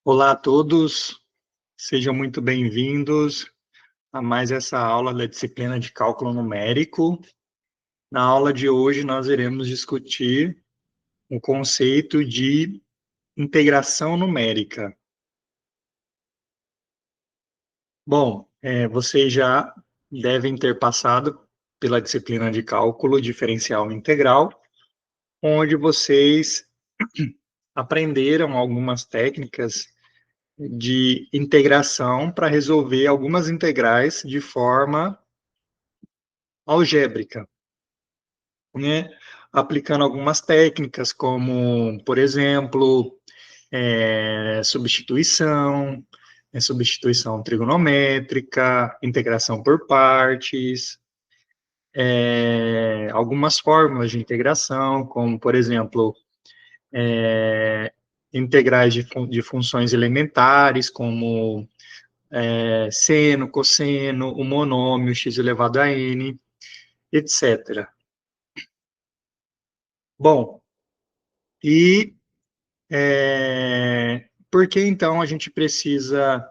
Olá a todos, sejam muito bem-vindos a mais essa aula da disciplina de cálculo numérico. Na aula de hoje, nós iremos discutir o conceito de integração numérica. Bom, vocês já devem ter passado pela disciplina de cálculo diferencial integral, onde vocês aprenderam algumas técnicas de integração para resolver algumas integrais de forma algébrica, né? Aplicando algumas técnicas, como, por exemplo, substituição, substituição trigonométrica, integração por partes, algumas fórmulas de integração, como, por exemplo, integrais de funções elementares, como seno, cosseno, o monômio x elevado a n, etc. Bom, e por que, então, a gente precisa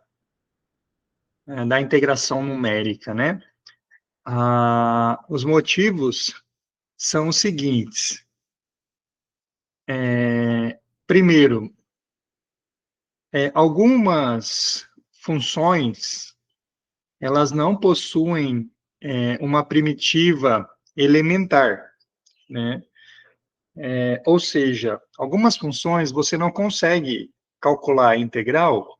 da integração numérica, né? Os motivos são os seguintes. Primeiro, algumas funções, elas não possuem uma primitiva elementar, né? Ou seja, algumas funções você não consegue calcular a integral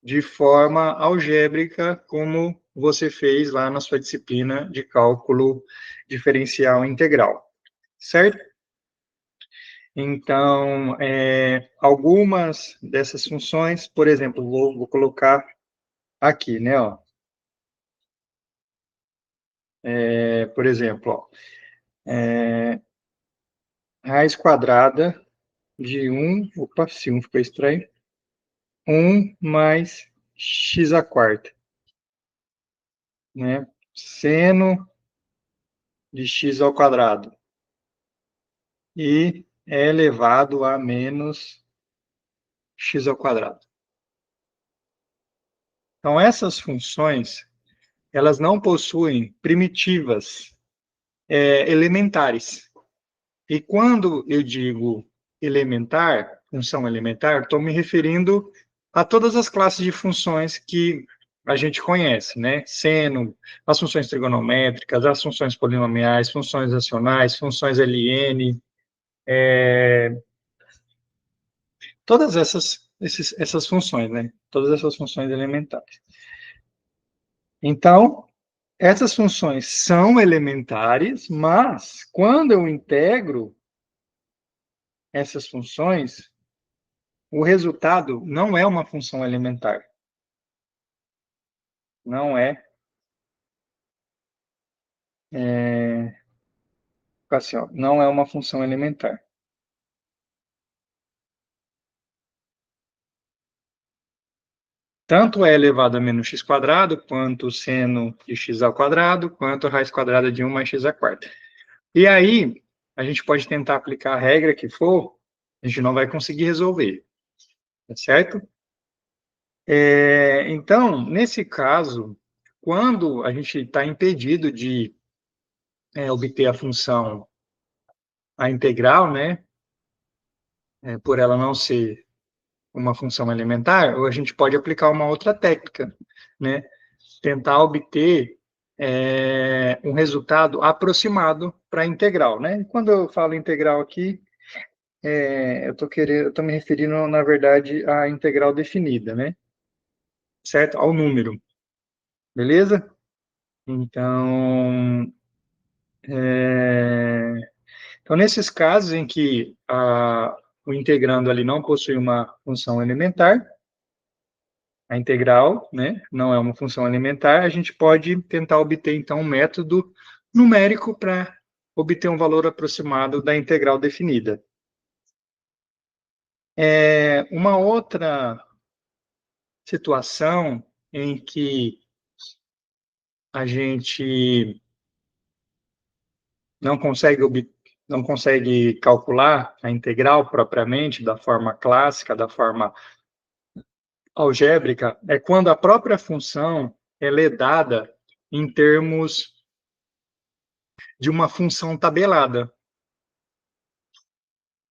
de forma algébrica, como você fez lá na sua disciplina de cálculo diferencial integral, certo? Então, algumas dessas funções, por exemplo, vou colocar aqui, né, ó. Por exemplo, ó, raiz quadrada de 1, opa, se 1 ficou estranho, 1 mais x à quarta, né? Seno de x ao quadrado e é elevado a menos x ao quadrado. Então, essas funções, elas não possuem primitivas elementares. E quando eu digo elementar, função elementar, estou me referindo a todas as classes de funções que a gente conhece, né? Seno, as funções trigonométricas, as funções polinomiais, funções racionais, funções LN, todas essas funções, né? Todas essas funções elementares. Então, essas funções são elementares, mas quando eu integro essas funções, o resultado não é uma função elementar. Não assim, ó, não é uma função elementar. Tanto é elevado a menos x quadrado, quanto o seno de x ao quadrado, quanto a raiz quadrada de 1 mais x à quarta. E aí, a gente pode tentar aplicar a regra que for, a gente não vai conseguir resolver, tá certo? Então, nesse caso, quando a gente está impedido de obter a função, a integral, né, por ela não ser uma função elementar, ou a gente pode aplicar uma outra técnica, né, tentar obter um resultado aproximado para a integral, né? E quando eu falo integral aqui, eu estou me referindo, na verdade, à integral definida, né? Certo? Ao número, beleza? Então, nesses casos em que o integrando ali não possui uma função elementar, a integral, né, não é uma função elementar, a gente pode tentar obter, então, um método numérico para obter um valor aproximado da integral definida. Uma outra situação em que a gente não consegue calcular a integral propriamente, da forma clássica, da forma algébrica é quando a própria função ela é dada em termos de uma função tabelada,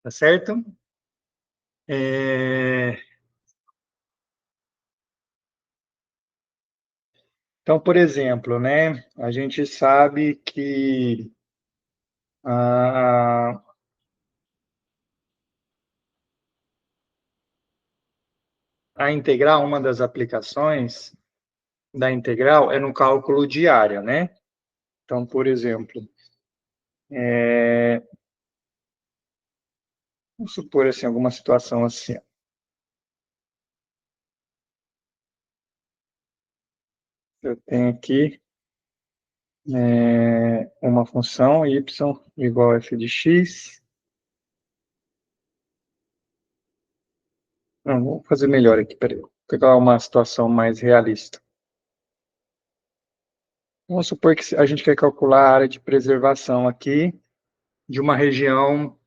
tá certo? É... Então, por exemplo, né, a gente sabe que a, a integral, uma das aplicações da integral é no cálculo de área, né? Então, por exemplo, vamos supor assim, alguma situação assim. Eu tenho aqui uma função y igual a f de x. Não, vou fazer melhor aqui, peraí. Vou pegar uma situação mais realista. Vamos supor que a gente quer calcular a área de preservação aqui de uma região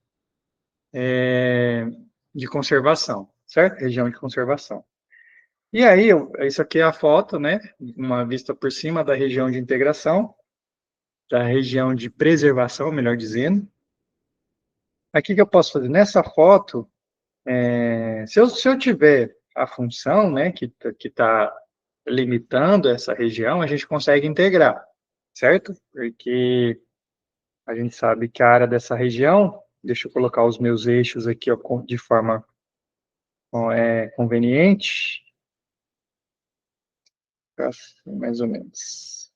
de conservação, certo? Região de conservação. E aí, isso aqui é a foto, né? Uma vista por cima da região de integração, da região de preservação, melhor dizendo. Aqui que eu posso fazer? Nessa foto, se eu tiver a função, né, que tá limitando essa região, a gente consegue integrar, certo? Porque a gente sabe que a área dessa região, deixa eu colocar os meus eixos aqui ó, de forma conveniente, assim, mais ou menos.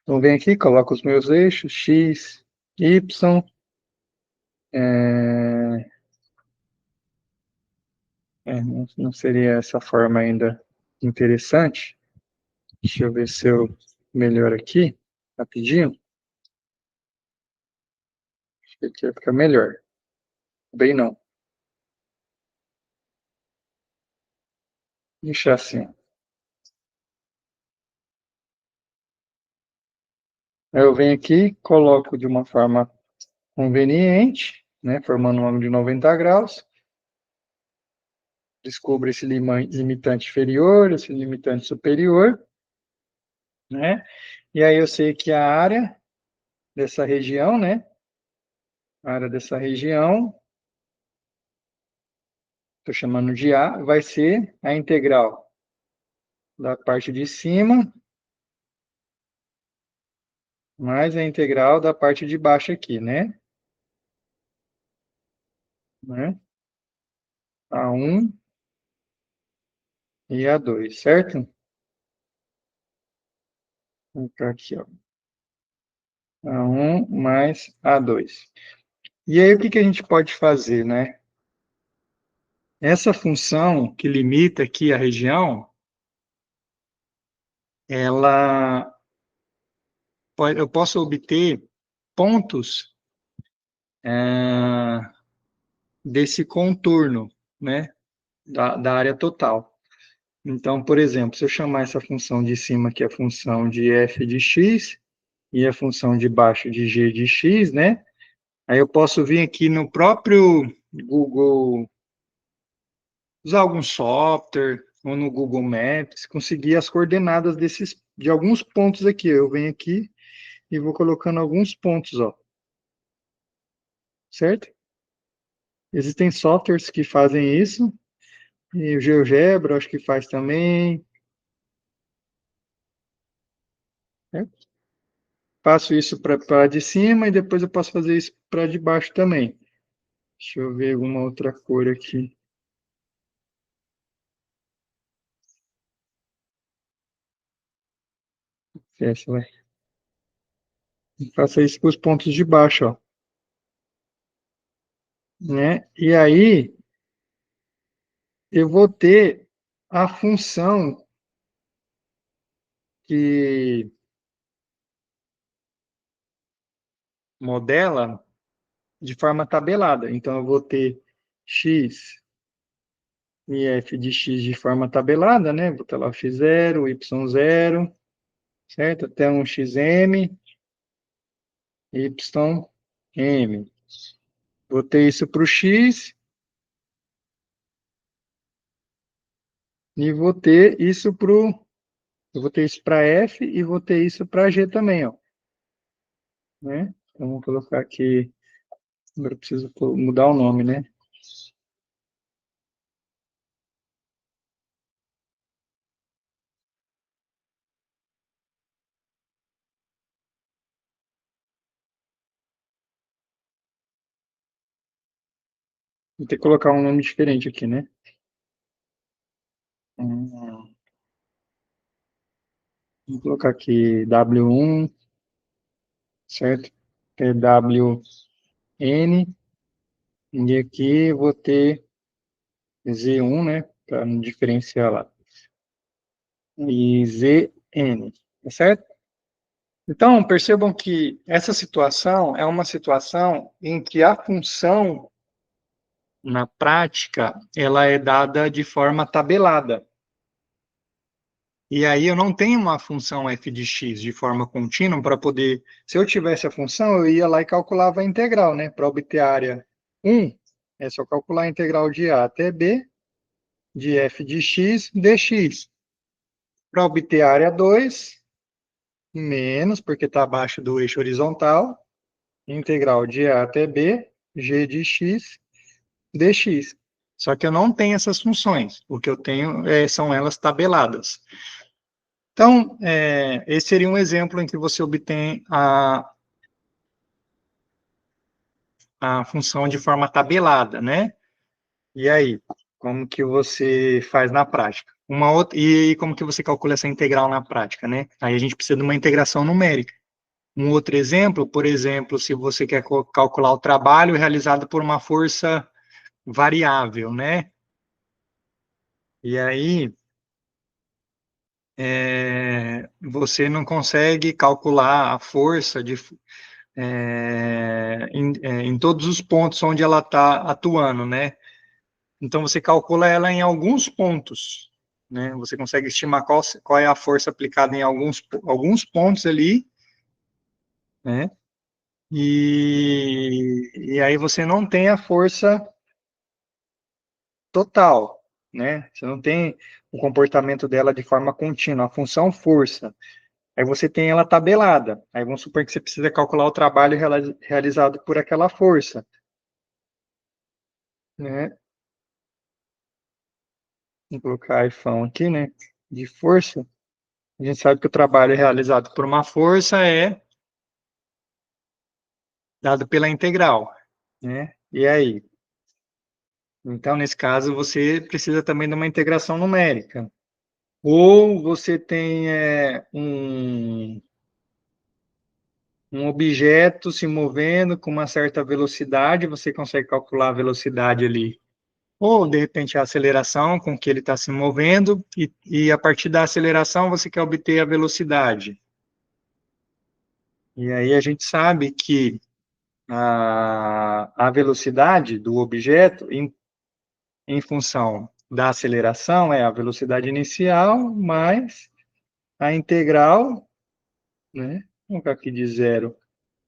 Então, vem aqui, coloco os meus eixos, x, y, é, não seria essa forma ainda interessante. Deixa eu ver se eu melhoro aqui, rapidinho. Acho que aqui vai ficar melhor. Bem não. Deixar assim. Eu venho aqui, coloco de uma forma conveniente, né, formando um ângulo de 90 graus. Descubro esse limitante inferior, esse limitante superior, né? E aí eu sei que a área dessa região, né? A área dessa região, estou chamando de A, vai ser a integral da parte de cima mais a integral da parte de baixo aqui, né? A1 e A2, certo? Vou colocar aqui, ó. A1 mais A2. E aí, o que que a gente pode fazer, né? Essa função que limita aqui a região, eu posso obter pontos desse contorno, né? Da área total. Então, por exemplo, se eu chamar essa função de cima aqui a função de f de x e a função de baixo de g de x, né? Aí eu posso vir aqui no próprio Google, usar algum software ou no Google Maps, conseguir as coordenadas de alguns pontos aqui. Eu venho aqui e vou colocando alguns pontos, ó. Certo? Existem softwares que fazem isso, e o GeoGebra acho que faz também. Certo? Faço isso para de cima e depois eu posso fazer isso para de baixo também. Deixa eu ver alguma outra cor aqui. Essa vai. Faça isso para os pontos de baixo, ó. Né? E aí eu vou ter a função que modela de forma tabelada. Então, eu vou ter x e f de x de forma tabelada, né? Vou ter lá o x0, y0, certo? Até um xm, ym. vou ter isso para o x e vou ter isso para eu vou ter isso para f e vou ter isso para g também, ó. Né? Então, vou colocar aqui, agora eu preciso mudar o nome, né? Vou ter que colocar um nome diferente aqui, né? Vou colocar aqui W1, certo? Que é WN, e aqui vou ter Z1, né? Para não diferenciar lá. E ZN, tá certo? Então, percebam que essa situação é uma situação em que a função, na prática, ela é dada de forma tabelada. E aí eu não tenho uma função f de x de forma contínua para poder... Se eu tivesse a função, eu ia lá e calculava a integral, né? Para obter a área 1, é só calcular a integral de a até b, de f de x, dx. Para obter a área 2, menos, porque está abaixo do eixo horizontal, integral de a até b, g de x, dx. Só que eu não tenho essas funções. O que eu tenho são elas tabeladas. Então, esse seria um exemplo em que você obtém a função de forma tabelada, né? E aí, como que você faz na prática? E como que você calcula essa integral na prática, né? Aí a gente precisa de uma integração numérica. Um outro exemplo, por exemplo, se você quer calcular o trabalho realizado por uma força variável, né? E aí, você não consegue calcular a força em todos os pontos onde ela está atuando, né? Então, você calcula ela em alguns pontos, né? Você consegue estimar qual é a força aplicada em alguns pontos ali, né? E aí você não tem a força total, né? Você não tem o comportamento dela de forma contínua, a função força. Aí você tem ela tabelada. Aí vamos supor que você precisa calcular o trabalho realizado por aquela força, né? Vou colocar iPhone aqui, né? De força. A gente sabe que o trabalho realizado por uma força é dado pela integral, né? E aí? Então, nesse caso, você precisa também de uma integração numérica. Ou você tem um objeto se movendo com uma certa velocidade, você consegue calcular a velocidade ali. Ou, de repente, a aceleração com que ele está se movendo, e a partir da aceleração você quer obter a velocidade. E aí a gente sabe que a velocidade do objeto, em função da aceleração, é a velocidade inicial mais a integral, né? Vamos colocar aqui de 0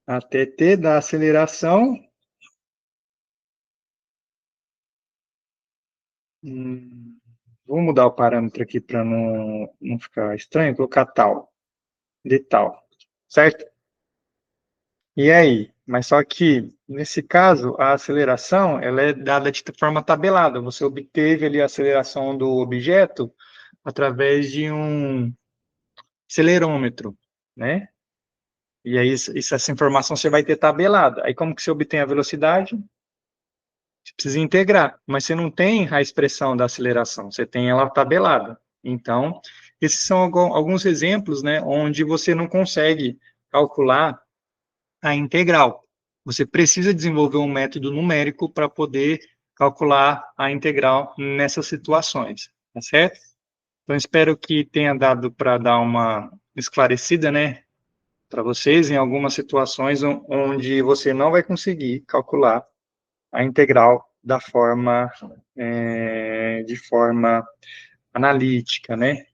até t da aceleração. Vou mudar o parâmetro aqui para não ficar estranho, colocar tal, de tal, certo? E aí? Mas só que, nesse caso, a aceleração ela é dada de forma tabelada. Você obteve ali a aceleração do objeto através de um acelerômetro, né? E aí, essa informação você vai ter tabelada. Aí, como que você obtém a velocidade? Você precisa integrar, mas você não tem a expressão da aceleração, você tem ela tabelada. Então, esses são alguns exemplos, né, onde você não consegue calcular a integral. Você precisa desenvolver um método numérico para poder calcular a integral nessas situações, tá certo? Então, espero que tenha dado para dar uma esclarecida, né, para vocês em algumas situações onde você não vai conseguir calcular a integral de forma analítica, né?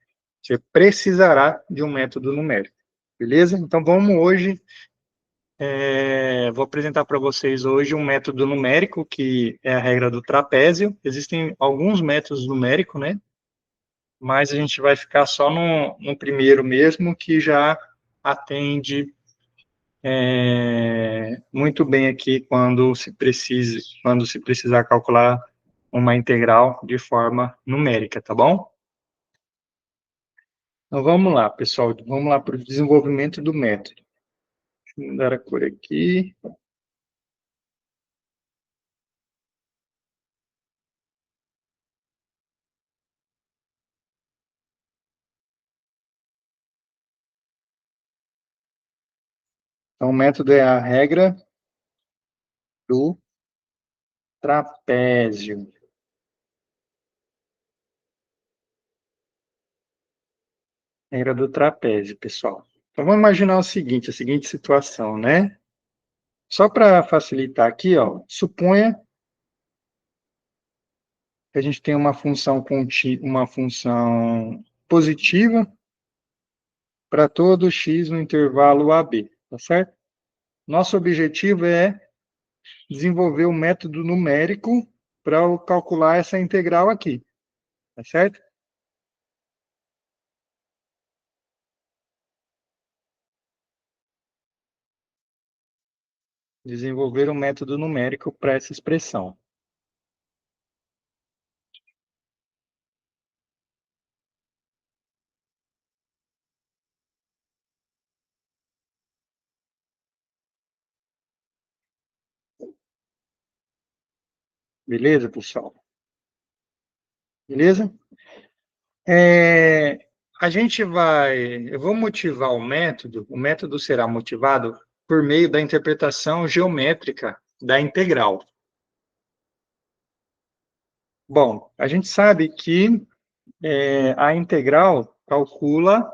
Você precisará de um método numérico, beleza? Então, vamos hoje Vou apresentar para vocês hoje um método numérico, que é a regra do trapézio. Existem alguns métodos numéricos, né? Mas a gente vai ficar só no primeiro mesmo, que já atende muito bem aqui quando se precisar calcular uma integral de forma numérica, tá bom? Então vamos lá, pessoal, vamos lá para o desenvolvimento do método. Deixa eu mudar a cor aqui. Então o método é a regra do trapézio. Regra do trapézio, pessoal. Então vamos imaginar o seguinte, a seguinte situação, né? Só para facilitar aqui, ó, suponha que a gente tem uma função positiva para todo x no intervalo AB, tá certo? Nosso objetivo é desenvolver o método numérico para calcular essa integral aqui, tá certo? Desenvolver o método numérico para essa expressão. Beleza, pessoal? Beleza? Eu vou motivar o método será motivado por meio da interpretação geométrica da integral. Bom, a gente sabe que a integral calcula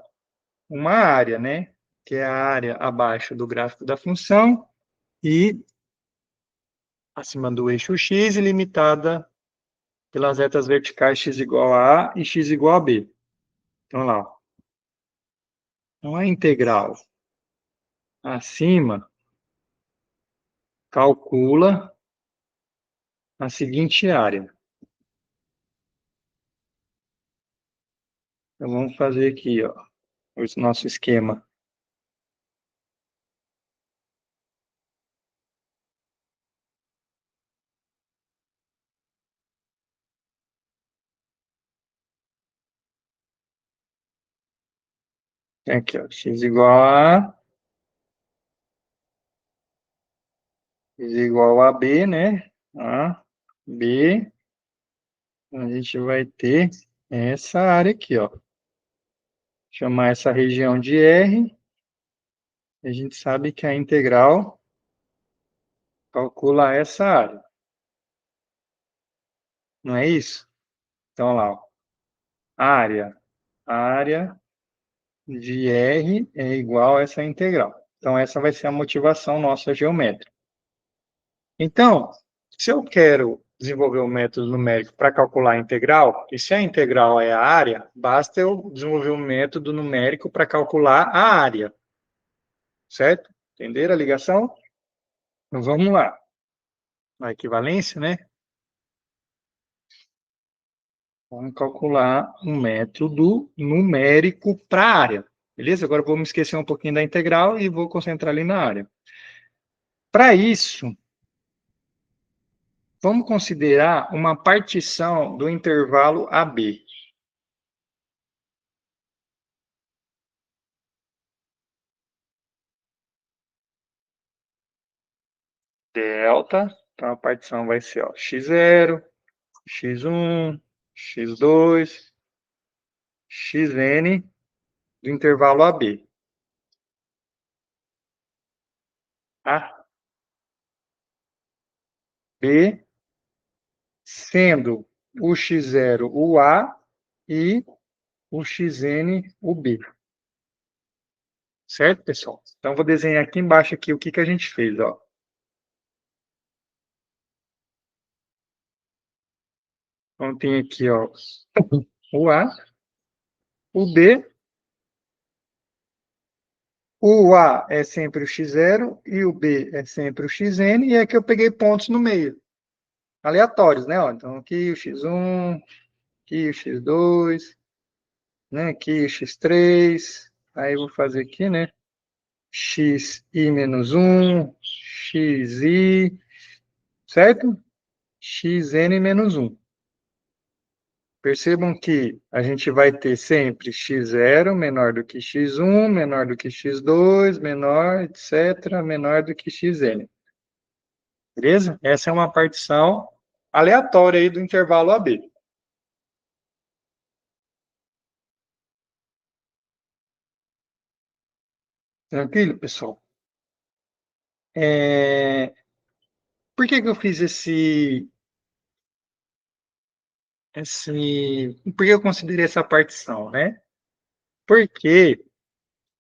uma área, né? Que é a área abaixo do gráfico da função e acima do eixo x e limitada pelas retas verticais x igual a e x igual a b. Então, lá, ó. Então, a integral acima calcula a seguinte área. Então, vamos fazer aqui, ó, o nosso esquema. Tem aqui, ó, x igual a b, né? A, b, a gente vai ter essa área aqui, ó. Chamar essa região de R. A gente sabe que a integral calcula essa área. Não é isso? Então, lá, ó. Área de R é igual a essa integral. Então, essa vai ser a motivação nossa geométrica. Então, se eu quero desenvolver um método numérico para calcular a integral, e se a integral é a área, basta eu desenvolver um método numérico para calcular a área. Certo? Entenderam a ligação? Então, vamos lá. A equivalência, né? Vamos calcular um método numérico para a área. Beleza? Agora vou me esquecer um pouquinho da integral e vou concentrar ali na área. Para isso, vamos considerar uma partição do intervalo AB. Delta, então a partição vai ser ó, x0, x1, x2, xn do intervalo AB. A, B, sendo o x0 o A e o xn o B. Certo, pessoal? Então, vou desenhar aqui embaixo aqui o que, que a gente fez, ó. Então, tem aqui, ó, o A, o B O A é sempre o x0 e o B é sempre o xn, e aqui eu peguei pontos no meio, aleatórios, né? Ó, então aqui o x1, aqui o x2, né? Aqui o x3, aí eu vou fazer aqui, né? xi menos 1, xi, certo? xn menos 1. Percebam que a gente vai ter sempre x0 menor do que x1, menor do que x2, menor, etc., menor do que xn. Beleza? Essa é uma partição aleatória aí do intervalo AB. Tranquilo, pessoal? Por que que eu fiz Por que eu considerei essa partição, né? Porque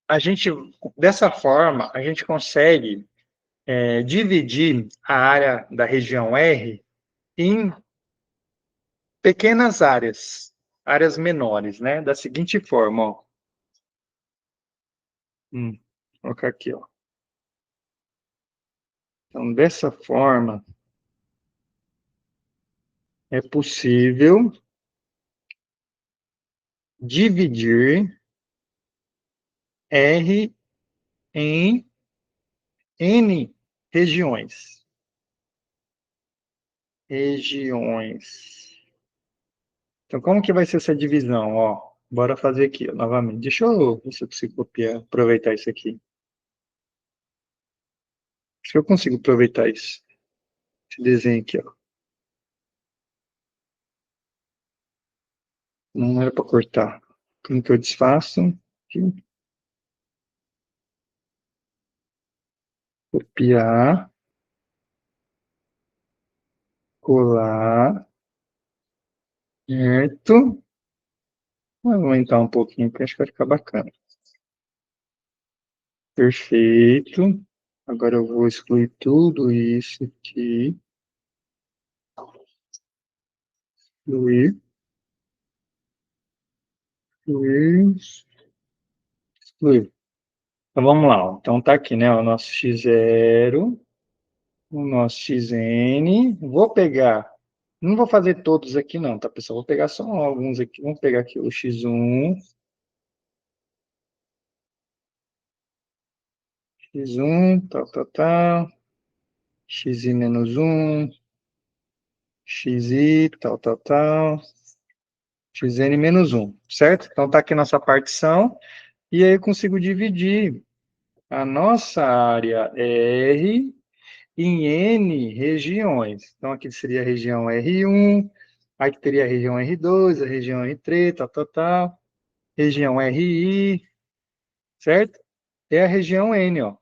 a gente, dessa forma, a gente consegue dividir a área da região R em pequenas áreas, áreas menores, né? Da seguinte forma, ó. Vou colocar aqui, ó. Então, dessa forma, é possível dividir R em N regiões. Regiões. Então, como que vai ser essa divisão? Ó, bora fazer aqui, ó, novamente. Deixa eu ver se eu consigo copiar, aproveitar isso aqui. Acho que eu consigo aproveitar isso. Esse desenho aqui, ó. Não era para cortar. Como que eu desfaço? Aqui. Copiar, colar, certo? Vou aumentar um pouquinho, porque acho que vai ficar bacana. Perfeito. Agora eu vou excluir tudo isso aqui. Excluir, excluir, excluir. Então vamos lá, ó. Então tá aqui, né? O nosso x0, o nosso xn. Vou pegar, não vou fazer todos aqui não, tá, pessoal? Vou pegar só alguns aqui. Vamos pegar aqui o x1, tal, tal, tal. xi menos 1, xi, tal, tal, tal. xn menos 1, certo? Então tá aqui nossa partição. E aí eu consigo dividir a nossa área R em N regiões. Então, aqui seria a região R1, aqui teria a região R2, a região R3, tal, tal, tal, região RI, certo? É a região N, ó.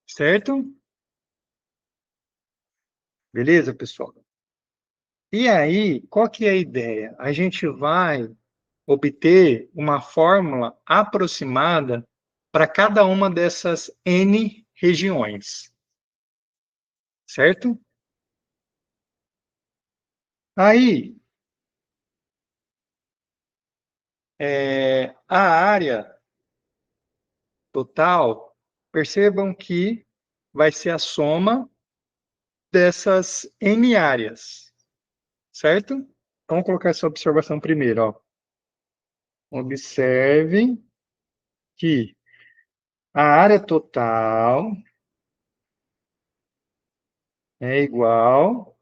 Certo? Beleza, pessoal? E aí, qual que é a ideia? A gente vai obter uma fórmula aproximada para cada uma dessas N regiões, certo? Aí, a área total, percebam que vai ser a soma dessas N áreas, certo? Vamos colocar essa observação primeiro, ó. Observe que a área total é igual.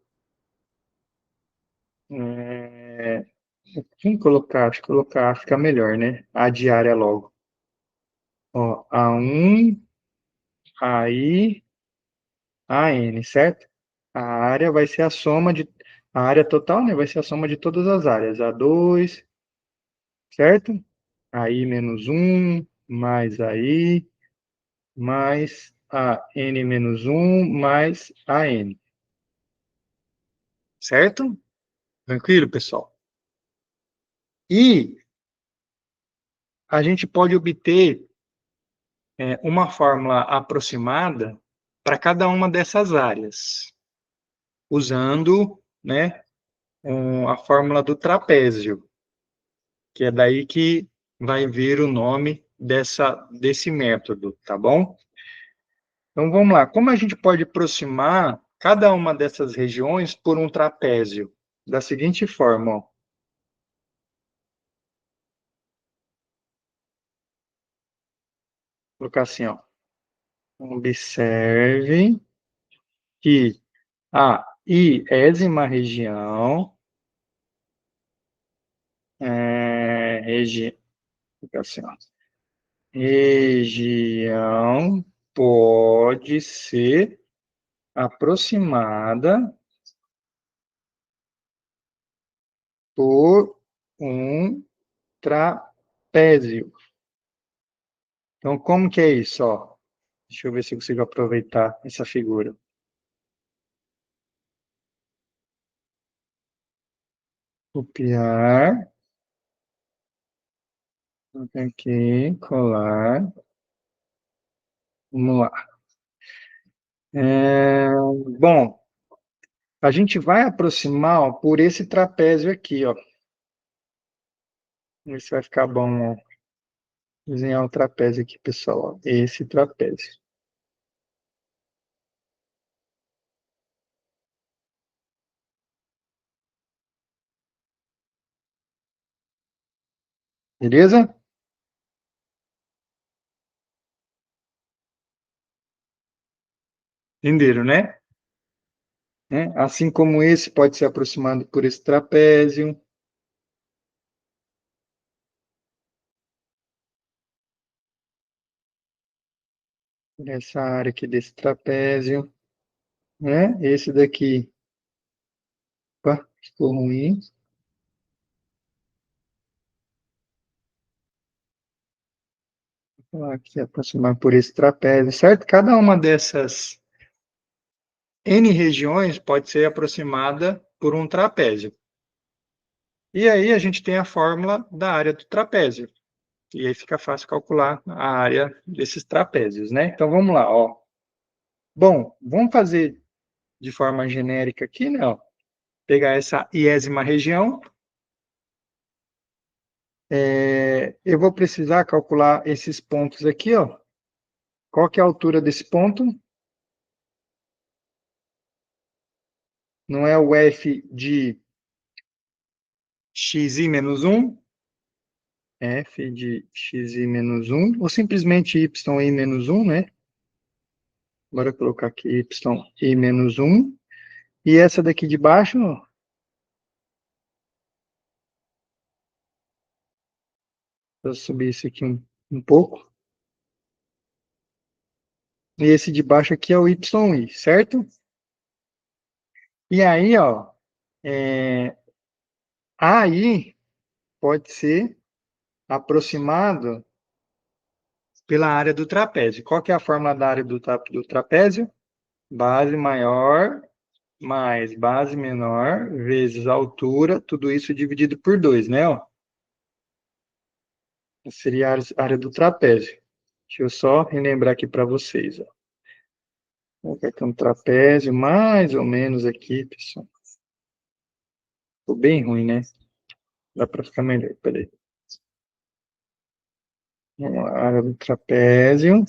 Vamos colocar, acho que colocar fica melhor, né? A de área logo. Ó, A1, AI, AN, certo? A área vai ser a soma de. A área total, né? Vai ser a soma de todas as áreas. A2, certo? AI menos 1, mais AI, mais a N menos 1, mais a N. Certo? Tranquilo, pessoal? E a gente pode obter uma fórmula aproximada para cada uma dessas áreas, usando, né, a fórmula do trapézio, que é daí que vai vir o nome desse método, tá bom? Então, vamos lá. Como a gente pode aproximar cada uma dessas regiões por um trapézio? Da seguinte forma, ó. Vou colocar assim, ó. Observe que a iésima região, vou colocar assim, ó. Região pode ser aproximada por um trapézio. Então, como que é isso, ó? Deixa eu ver se eu consigo aproveitar essa figura. Copiar. Aqui, colar. Vamos lá. Bom, a gente vai aproximar, ó, por esse trapézio aqui, ó. Vamos ver se vai ficar bom, ó. Desenhar o trapézio aqui, pessoal, ó. Esse trapézio. Beleza? Entenderam, né? Assim como esse pode ser aproximado por esse trapézio. Essa área aqui desse trapézio, né? Esse daqui, opa, ficou ruim. Vou aqui aproximar por esse trapézio, certo? Cada uma dessas N regiões pode ser aproximada por um trapézio. E aí a gente tem a fórmula da área do trapézio. E aí fica fácil calcular a área desses trapézios, né? Então vamos lá, ó. Bom, vamos fazer de forma genérica aqui, né? Ó. Pegar essa iésima região. Eu vou precisar calcular esses pontos aqui, ó. Qual que é a altura desse ponto? Não é o f de xi menos 1? F de xi menos 1, ou simplesmente yi menos 1, né? Bora colocar aqui yi menos 1. E essa daqui de baixo, ó, vou subir isso aqui um pouco. E esse de baixo aqui é o yi, certo? E aí, ó, aí pode ser aproximado pela área do trapézio. Qual que é a fórmula da área do trapézio? Base maior mais base menor vezes a altura, tudo isso dividido por 2, né? Ó. Seria a área do trapézio. Deixa eu só relembrar aqui para vocês. Ó. Vou colocar um trapézio mais ou menos aqui, pessoal. Ficou bem ruim, né? Dá para ficar melhor, peraí. Vamos lá, área do trapézio.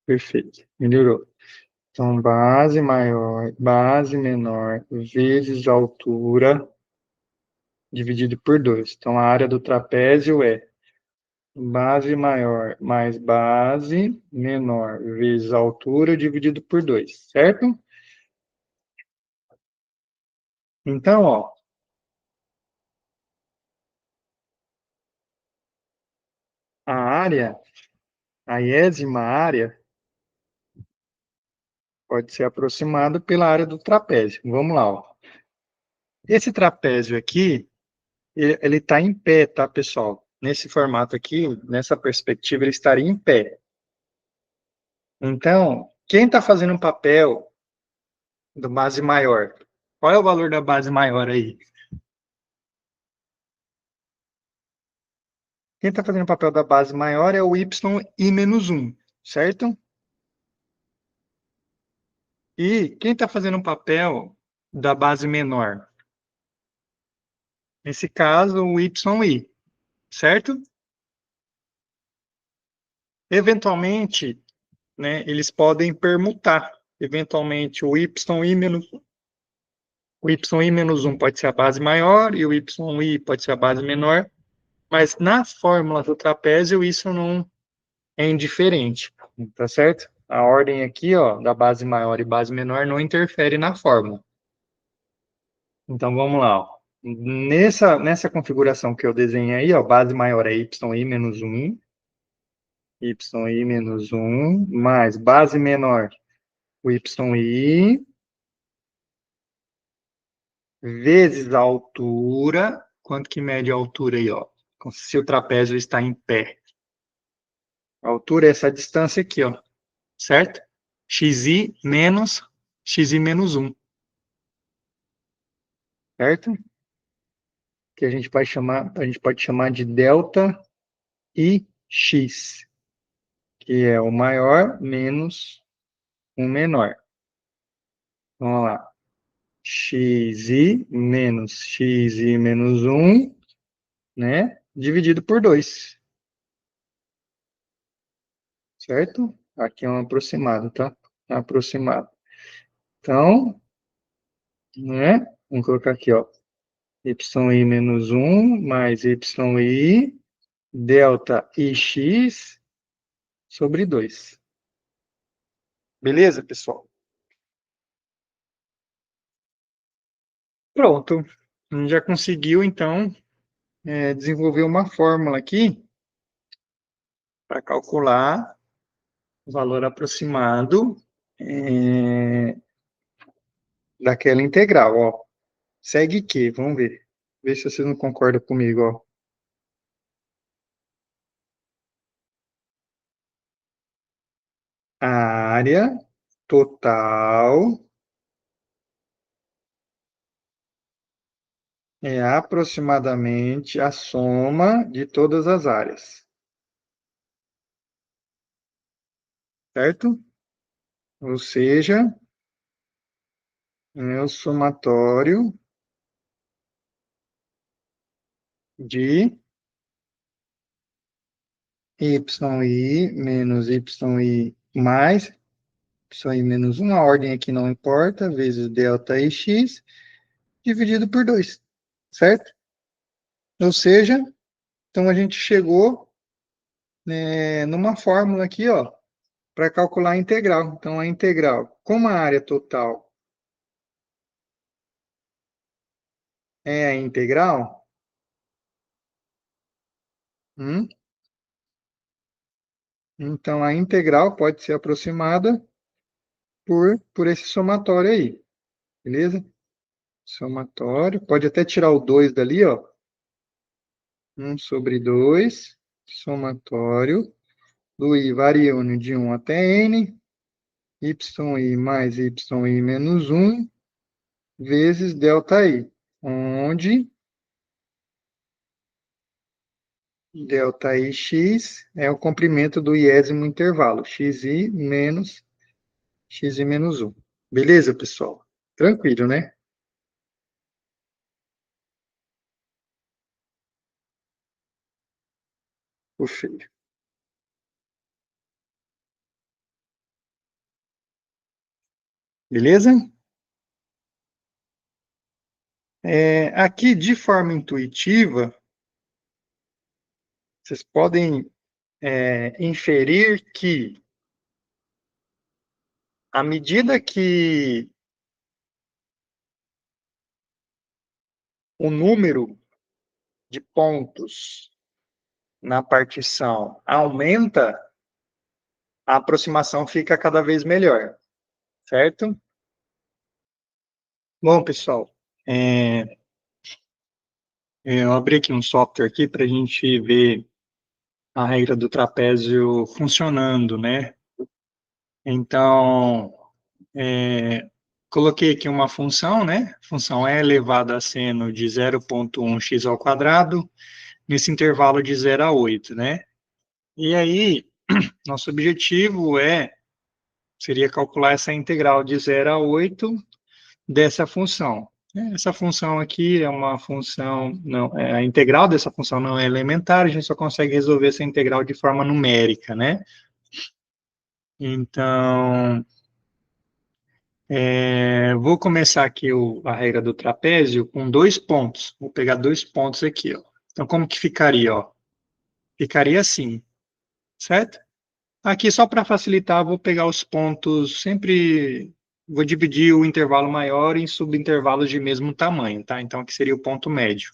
Perfeito, melhorou. Então, base maior, base menor, vezes a altura, dividido por 2. Então, a área do trapézio é base maior mais base menor vezes a altura dividido por 2, certo? Então, ó, a área, a iésima área, pode ser aproximada pela área do trapézio. Vamos lá, ó. Esse trapézio aqui, ele está em pé, tá, pessoal? Nesse formato aqui, nessa perspectiva, ele estaria em pé. Então, quem está fazendo o papel do base maior? Qual é o valor da base maior aí? Quem está fazendo o papel da base maior é o yi menos 1, certo? E quem está fazendo o papel da base menor? Nesse caso, o YI, certo? Eventualmente, né, eles podem permutar. Eventualmente, o YI menos 1 pode ser a base maior e o YI pode ser a base menor, mas na fórmula do trapézio isso não é indiferente, tá certo? A ordem aqui, ó, da base maior e base menor não interfere na fórmula. Então, vamos lá, ó. Nessa configuração que eu desenhei aí, ó, base maior é YI menos 1, YI menos 1, mais base menor, o YI, vezes a altura. Quanto que mede a altura aí, ó? Se o trapézio está em pé. A altura é essa distância aqui, ó, certo? XI menos 1, certo? Que a gente pode chamar de delta IX, que é o maior menos o menor. Vamos lá. XI menos 1, né? Dividido por 2, certo? Aqui é um aproximado, tá? Aproximado. Então, né? Vamos colocar aqui, ó. YI menos 1 mais YI delta IX sobre 2. Beleza, pessoal? Pronto. A gente já conseguiu, então, desenvolver uma fórmula aqui para calcular o valor aproximado daquela integral, ó. Segue que, vamos ver. Vê se você não concorda comigo, ó. A área total é aproximadamente a soma de todas as áreas, certo? Ou seja, é o somatório de YI menos YI mais YI menos 1, a ordem aqui não importa, vezes delta IX, dividido por 2, certo? Ou seja, então a gente chegou, né, numa fórmula aqui, ó, para calcular a integral. Então, a integral, como a área total é a integral, hum, então a integral pode ser aproximada por esse somatório aí, beleza? Somatório, pode até tirar o 2 dali, ó. 1 sobre 2, somatório, do i variando de 1 até n, YI mais YI menos 1, vezes ΔI, onde ΔIx é o comprimento do iésimo intervalo, xi menos xi menos 1. Beleza, pessoal? Tranquilo, né? O feio. Beleza? Aqui, de forma intuitiva, vocês podem inferir que, à medida que o número de pontos na partição aumenta, a aproximação fica cada vez melhor, certo? Bom, pessoal, eu abri aqui um software aqui para a gente ver a regra do trapézio funcionando, né? Então, coloquei aqui uma função, né? Função é elevado a seno de 0,1x ao quadrado, nesse intervalo de 0 a 8, né? E aí, nosso objetivo seria calcular essa integral de 0 a 8 dessa função. Essa função aqui é uma função, não, a integral dessa função não é elementar, a gente só consegue resolver essa integral de forma numérica, né? Então, vou começar aqui a regra do trapézio com 2 pontos. Vou pegar 2 pontos aqui, ó. Então, como que ficaria, ó? Ficaria assim, certo? Aqui, só para facilitar, vou pegar os pontos, sempre vou dividir o intervalo maior em subintervalos de mesmo tamanho, tá? Então, aqui seria o ponto médio,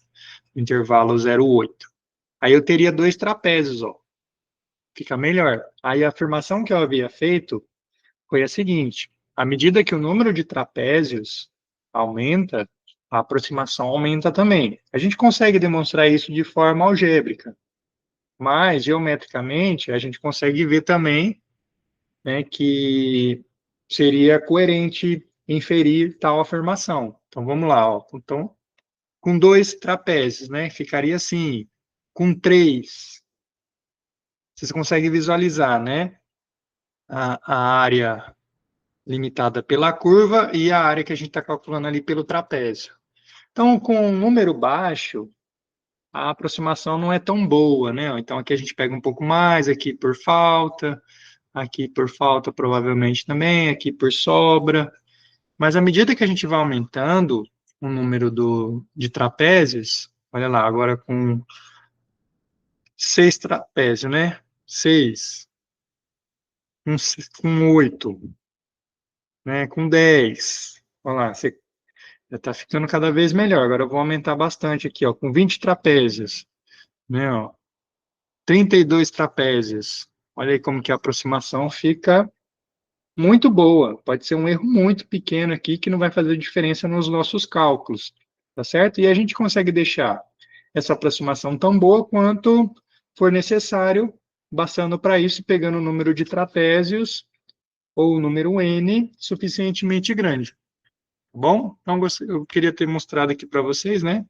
intervalo 0,8. Aí eu teria 2 trapézios, ó. Fica melhor. Aí a afirmação que eu havia feito foi a seguinte: à medida que o número de trapézios aumenta, a aproximação aumenta também. A gente consegue demonstrar isso de forma algébrica, mas geometricamente a gente consegue ver também, né, que seria coerente inferir tal afirmação. Então vamos lá, ó. Então, com 2 trapézios, né, ficaria assim. Com 3, vocês conseguem visualizar, né, a área limitada pela curva e a área que a gente está calculando ali pelo trapézio. Então, com um número baixo, a aproximação não é tão boa, né? Então, aqui a gente pega um pouco mais, aqui por falta provavelmente também, aqui por sobra. Mas à medida que a gente vai aumentando o número de trapézios, olha lá, agora com 6 trapézios, né? 6, com 8, né? Com 10. Olha lá, você já está ficando cada vez melhor. Agora eu vou aumentar bastante aqui, ó, com 20 trapézios, né, ó, 32 trapézios. Olha aí como que a aproximação fica muito boa. Pode ser um erro muito pequeno aqui que não vai fazer diferença nos nossos cálculos, tá certo? E a gente consegue deixar essa aproximação tão boa quanto for necessário, bastando para isso, pegando o número de trapézios ou o número n suficientemente grande. Tá bom? Então, eu queria ter mostrado aqui para vocês, né,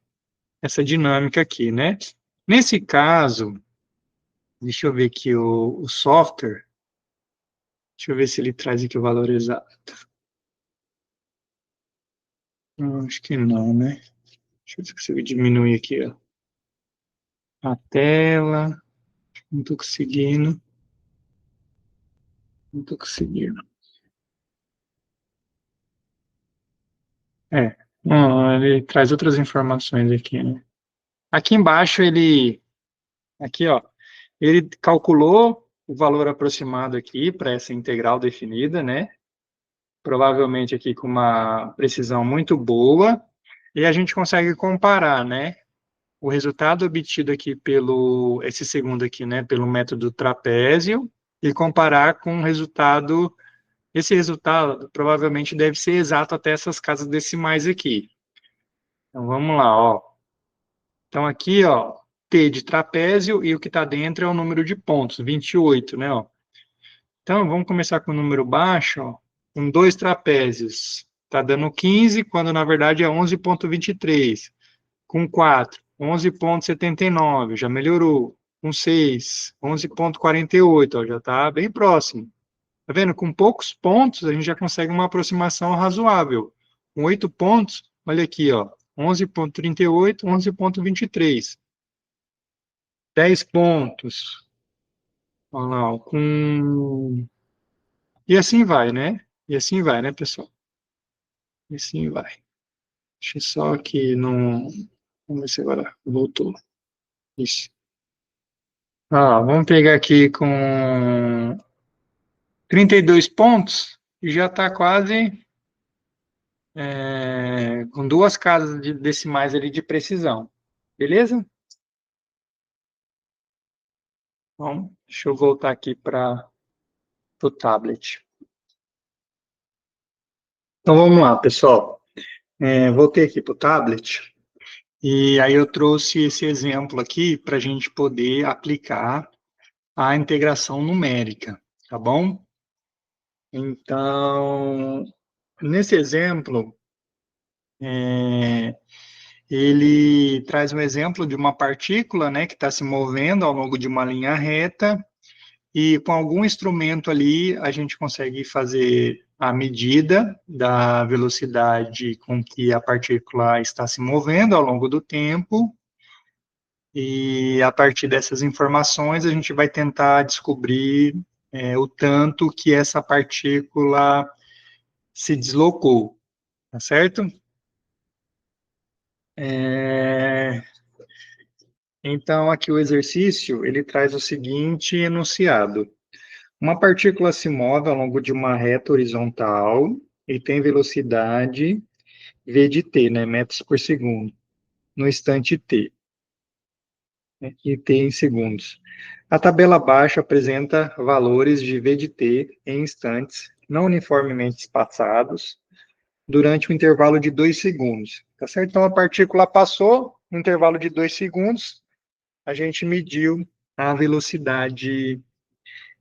essa dinâmica aqui, né? Nesse caso, deixa eu ver aqui o software, deixa eu ver se ele traz aqui o valor exato. Acho que não, né? Deixa eu ver se eu consigo diminuir aqui, ó, a tela. Não estou conseguindo. Não estou conseguindo. Não, ele traz outras informações aqui, né? Aqui embaixo aqui, ó, ele calculou o valor aproximado aqui para essa integral definida, né? Provavelmente aqui com uma precisão muito boa, e a gente consegue comparar, né, o resultado obtido aqui esse segundo aqui, né, pelo método trapézio, e comparar com esse resultado provavelmente deve ser exato até essas casas decimais aqui. Então, vamos lá, ó. Então, aqui, ó, T de trapézio, e o que está dentro é o número de pontos, 28, né, ó. Então, vamos começar com o número baixo, ó, com 2 trapézios. Está dando 15, quando na verdade é 11,23. Com 4, 11,79, já melhorou. Com 6, 11,48, ó, já está bem próximo. Tá vendo? Com poucos pontos, a gente já consegue uma aproximação razoável. Com 8 pontos, olha aqui, ó, 11,38, 11,23. 10 pontos. Olha lá, ó, E assim vai, né? E assim vai, né, pessoal? E assim vai. Deixa eu só aqui no... Vamos ver se agora voltou. Isso. Vamos pegar aqui com 32 pontos e já está quase com 2 casas decimais ali de precisão. Beleza? Então, deixa eu voltar aqui para o tablet. Então, vamos lá, pessoal. Voltei aqui para o tablet. E aí eu trouxe esse exemplo aqui para a gente poder aplicar a integração numérica, tá bom? Então, nesse exemplo, ele traz um exemplo de uma partícula, né, que está se movendo ao longo de uma linha reta, e com algum instrumento ali a gente consegue fazer a medida da velocidade com que a partícula está se movendo ao longo do tempo, e a partir dessas informações a gente vai tentar descobrir o tanto que essa partícula se deslocou, tá certo? Então, aqui o exercício, ele traz o seguinte enunciado. Uma partícula se move ao longo de uma reta horizontal e tem velocidade v de t, né, metros por segundo, no instante t, né, e t em segundos. A tabela abaixo apresenta valores de v de t em instantes não uniformemente espaçados durante um intervalo de 2 segundos. Tá certo? Então, a partícula passou, no intervalo de 2 segundos, a gente mediu a velocidade.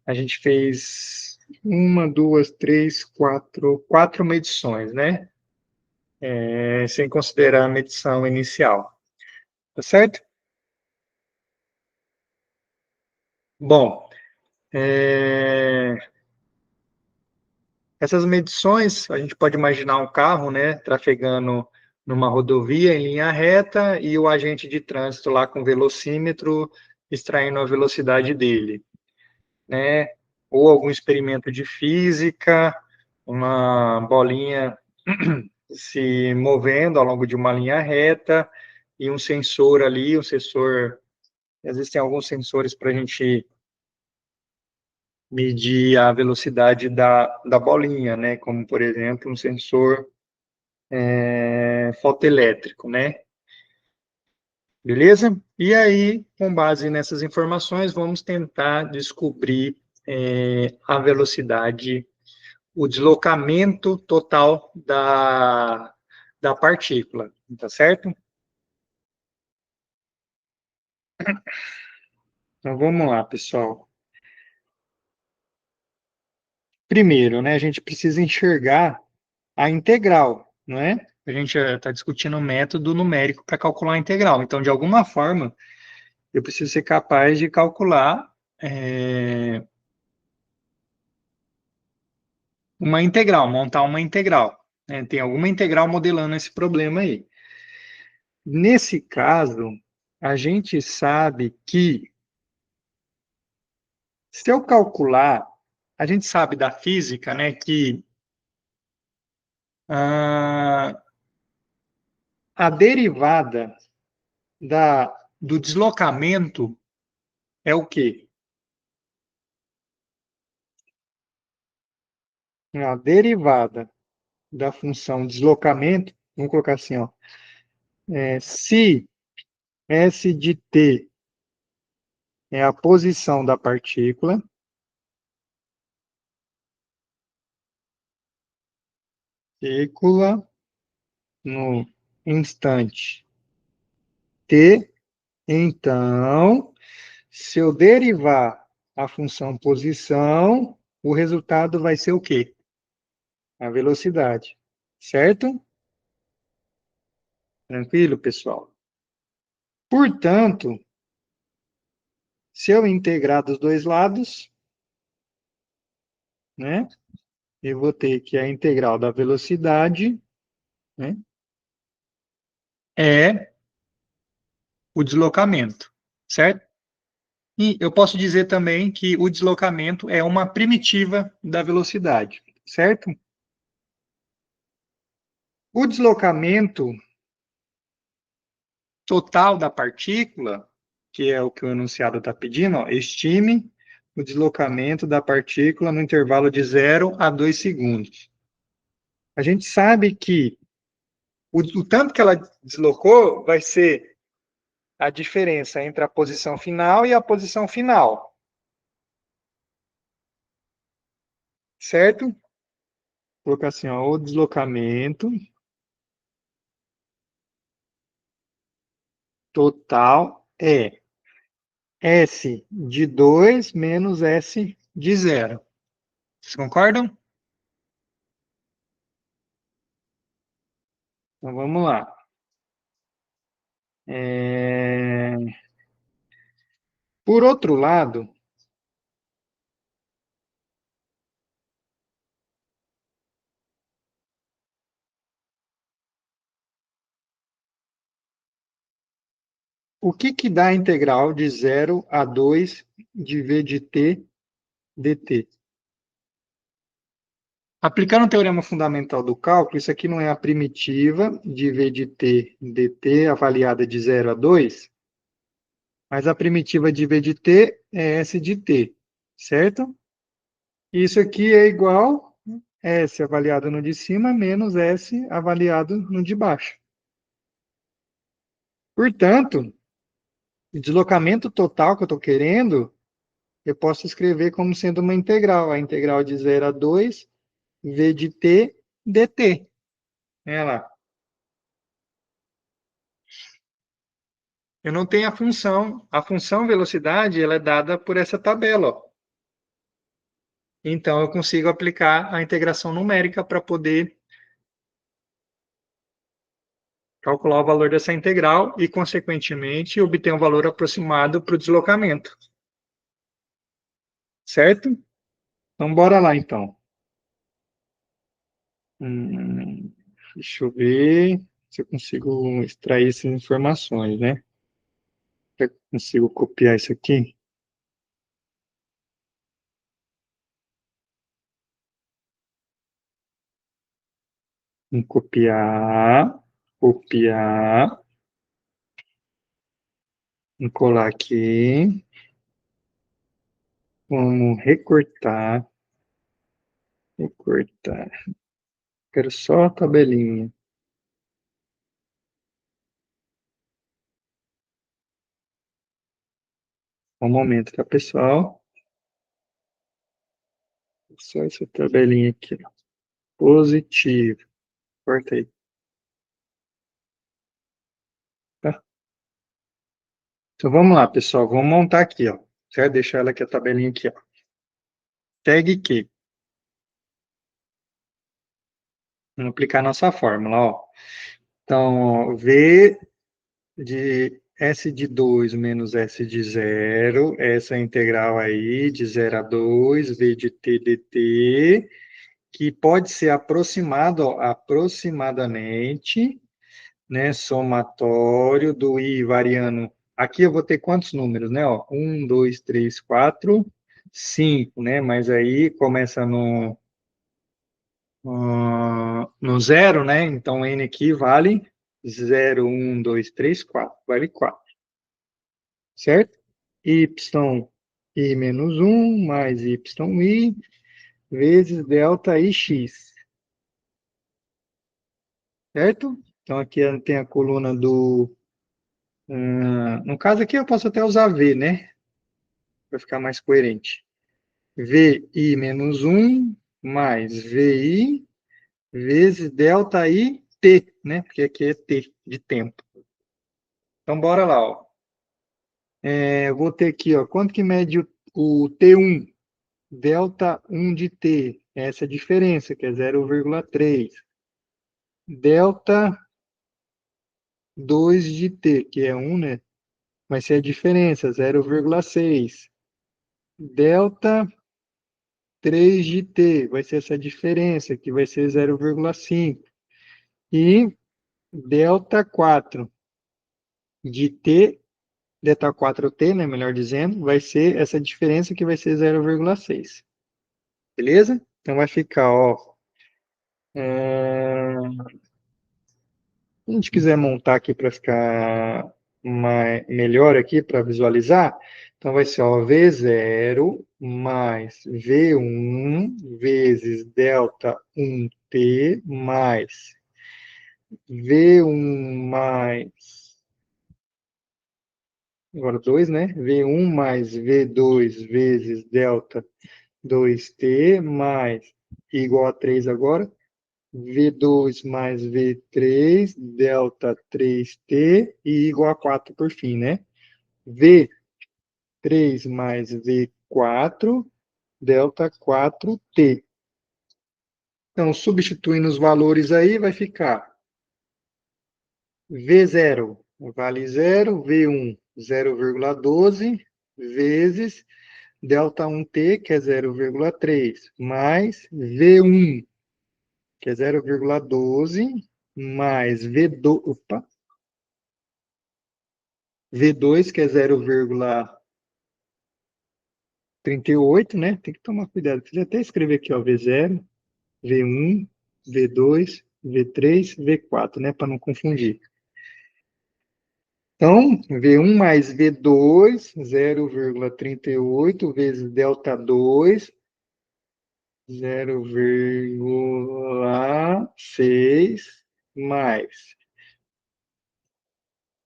A gente fez uma, duas, três, quatro medições, né? Sem considerar a medição inicial. Tá certo? Bom, essas medições, a gente pode imaginar um carro, né, trafegando numa rodovia em linha reta e o agente de trânsito lá com o velocímetro extraindo a velocidade dele, né? Ou algum experimento de física, uma bolinha se movendo ao longo de uma linha reta e um sensor ali, um sensor, existem alguns sensores para a gente medir a velocidade da bolinha, né? Como, por exemplo, um sensor fotoelétrico, né? Beleza? E aí, com base nessas informações, vamos tentar descobrir a velocidade, o deslocamento total da partícula, tá certo? Então, vamos lá, pessoal. Primeiro, né, a gente precisa enxergar a integral, não é? A gente está discutindo o método numérico para calcular a integral. Então, de alguma forma, eu preciso ser capaz de calcular uma integral, montar uma integral, né? Tem alguma integral modelando esse problema aí. Nesse caso, a gente sabe que, se eu calcular, a gente sabe da física, né, que ah, a derivada do deslocamento é o quê? A derivada da função deslocamento, vamos colocar assim, ó, se S de t é a posição da partícula, partícula no instante t, então, se eu derivar a função posição, o resultado vai ser o quê? A velocidade, certo? Tranquilo, pessoal? Portanto, se eu integrar dos dois lados, né, eu vou ter que a integral da velocidade, né, é o deslocamento, certo? E eu posso dizer também que o deslocamento é uma primitiva da velocidade, certo? O deslocamento total da partícula, que é o que o enunciado está pedindo, ó, estime o deslocamento da partícula no intervalo de 0 a 2 segundos. A gente sabe que o tanto que ela deslocou vai ser a diferença entre a posição final e a posição final, certo? Vou colocar assim, ó, o deslocamento total é S de 2 menos S de 0. Vocês concordam? Então vamos lá. Por outro lado, o que dá a integral de 0 a 2 de v de t dt? Aplicando o teorema fundamental do cálculo, isso aqui não é a primitiva de v de t dt avaliada de 0 a 2, mas a primitiva de v de t é s de t, certo? Isso aqui é igual a S avaliado no de cima menos S avaliado no de baixo. Portanto, o deslocamento total que eu estou querendo, eu posso escrever como sendo uma integral. A integral de 0 a 2, v de t dt. Olha lá. Eu não tenho a função. A função velocidade ela é dada por essa tabela. Ó. Então, eu consigo aplicar a integração numérica para poder calcular o valor dessa integral e, consequentemente, obter um valor aproximado para o deslocamento. Certo? Então, bora lá, então. Deixa eu ver se eu consigo extrair essas informações, né? Eu consigo copiar isso aqui? Vamos copiar, copiar, vamos colar aqui, vamos recortar, recortar. Quero só a tabelinha. Um momento, tá, pessoal? Só essa tabelinha aqui, ó. Positivo. Corta aí. Tá? Então, vamos lá, pessoal. Vamos montar aqui, ó. Certo? Deixar ela aqui, a tabelinha aqui, ó. Tag Q. Vamos aplicar a nossa fórmula, ó. Então, V de S de 2 menos S de 0, essa integral aí, de 0 a 2, V de T dt, que pode ser aproximado, ó, aproximadamente, né, somatório do I variando. Aqui eu vou ter quantos números, né? Ó, 1, 2, 3, 4, 5, né? Mas aí começa no zero, né? Então, N aqui vale 0, 1, 2, 3, 4. Vale 4. Certo? Y, I menos 1, mais YI, vezes delta IX. Certo? Então, aqui tem a coluna do... no caso aqui, eu posso até usar V, né? Para ficar mais coerente. VI menos 1, mais VI, vezes delta I, T, né? Porque aqui é T, de tempo. Então, bora lá, ó. Eu vou ter aqui, ó, quanto que mede o T1? Delta 1 de T, essa é a diferença, que é 0,3. Delta 2 de T, que é 1, né? Vai ser a diferença, 0,6. Delta 3 de T, vai ser essa diferença, que vai ser 0,5. E delta 4 de T, delta 4T, né, melhor dizendo, vai ser essa diferença que vai ser 0,6. Beleza? Então vai ficar, ó, se a gente quiser montar aqui para ficar melhor aqui para visualizar, então vai ser, ó, V0 mais V1 vezes delta 1T mais V1 mais, agora 2, né? V1 mais V2 vezes delta 2T mais igual a 3 agora, V2 mais V3, delta 3T e igual a 4 por fim, né? V3 mais V4, delta 4T. Então, substituindo os valores aí, vai ficar V0 vale 0, V1 0,12 vezes delta 1T, que é 0,3, mais V1, que é 0,12, mais V2, opa, V2, que é 0,38, né? Tem que tomar cuidado. Fiz até escrever aqui, ó, V0, V1, V2, V3, V4, né? Para não confundir. Então, V1 mais V2, 0,38 vezes delta 2, 0,6 mais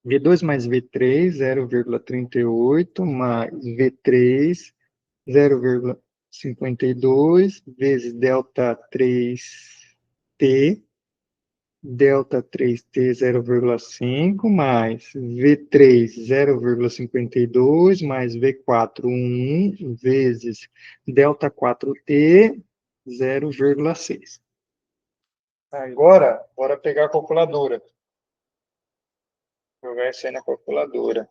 V2 mais V3, 0,38 mais V3, 0,52 vezes delta 3T, delta 3T 0,5 mais V3 0,52 mais V4 1 vezes delta 4T 0,6. Agora, bora pegar a calculadora. Jogar isso aí na calculadora.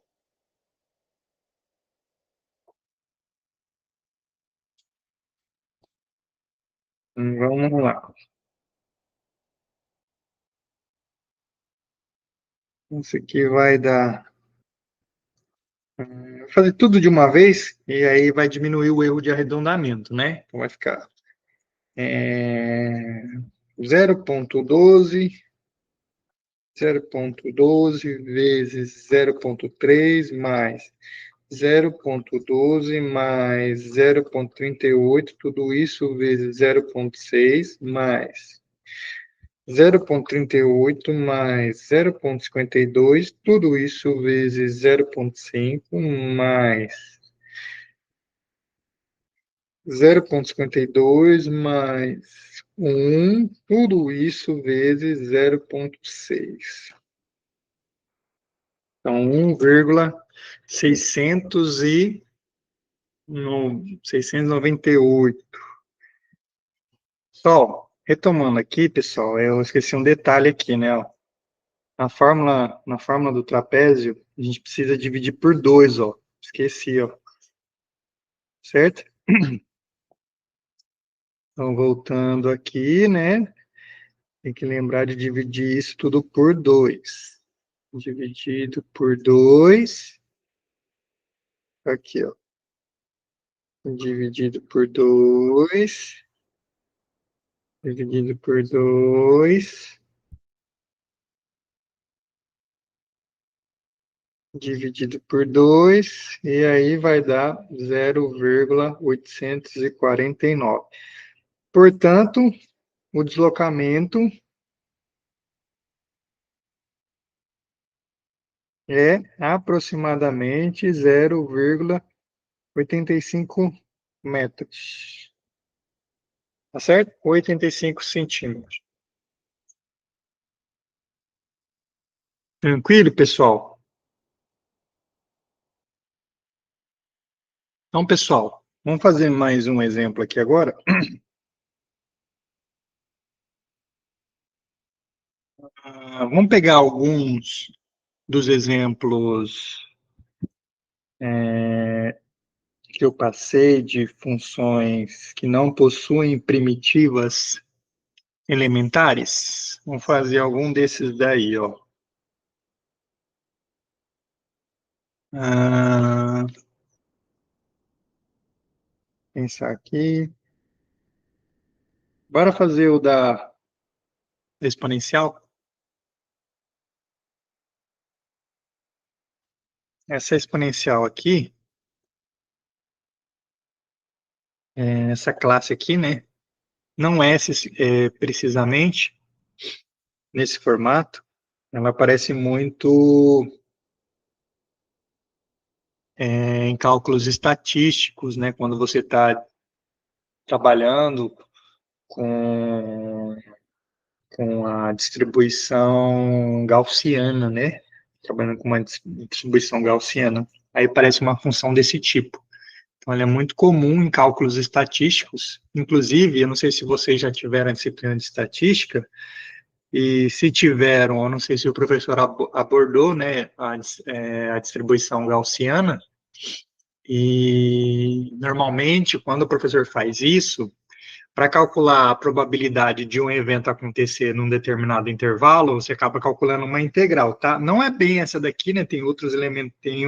Vamos lá. Isso aqui vai dar... Vou fazer tudo de uma vez e aí vai diminuir o erro de arredondamento, né? Então vai ficar 0,12 vezes 0,3 mais 0,12 mais 0,38, tudo isso vezes 0,6 mais 0,38 mais 0,52, tudo isso vezes 0,5 mais 0,52 mais 1, tudo isso vezes 0,6. Então, 1,698. Só, retomando aqui, pessoal, eu esqueci um detalhe aqui, né? Ó. Na fórmula do trapézio, a gente precisa dividir por 2, ó. Esqueci, ó. Certo? Então, voltando aqui, né? Tem que lembrar de dividir isso tudo por 2. Dividido por 2. Aqui, ó. Dividido por 2. Dividido por 2. Dividido por 2. E aí vai dar 0,849. Portanto, o deslocamento é aproximadamente 0,85 metros. Tá certo? 85 centímetros. Tranquilo, pessoal? Então, pessoal, vamos fazer mais um exemplo aqui agora. Vamos pegar alguns dos exemplos que eu passei de funções que não possuem primitivas elementares. Vamos fazer algum desses daí, ó. Pensar aqui. Bora fazer o da exponencial? Essa exponencial aqui, essa classe aqui, né? Não é precisamente nesse formato. Ela aparece muito em cálculos estatísticos, né? Quando você está trabalhando com, com a distribuição gaussiana, né? Trabalhando com uma distribuição gaussiana. Aí parece uma função desse tipo. Então, ela é muito comum em cálculos estatísticos. Inclusive, eu não sei se vocês já tiveram a disciplina de estatística, e se tiveram, eu não sei se o professor abordou, né, a distribuição gaussiana, e normalmente, quando o professor faz isso, para calcular a probabilidade de um evento acontecer num determinado intervalo, você acaba calculando uma integral, tá? Não é bem essa daqui, né? Tem outros elementos, tem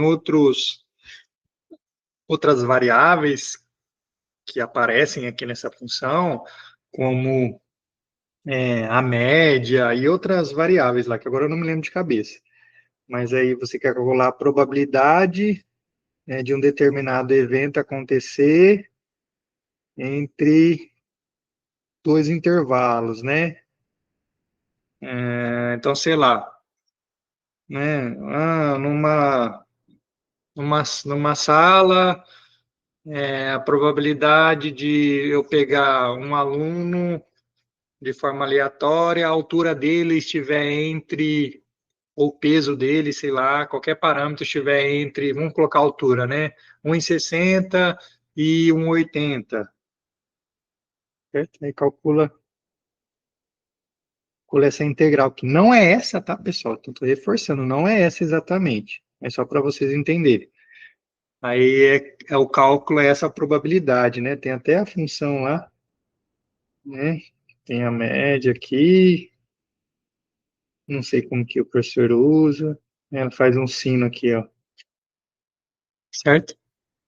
outras variáveis que aparecem aqui nessa função, como a média e outras variáveis lá, que agora eu não me lembro de cabeça. Mas aí você quer calcular a probabilidade, né, de um determinado evento acontecer entre dois intervalos, né? Então, sei lá, né? Numa sala, a probabilidade de eu pegar um aluno de forma aleatória, a altura dele estiver entre, ou o peso dele, sei lá, qualquer parâmetro estiver entre, vamos colocar a altura, né? 1,60 e 1,80. Certo? Aí calcula essa integral, que não é essa, tá, pessoal? Estou reforçando, não é essa exatamente. É só para vocês entenderem. Aí o cálculo, é essa probabilidade, né? Tem até a função lá, né? Tem a média aqui, não sei como que o professor usa. Ela faz um sino aqui, ó. Certo?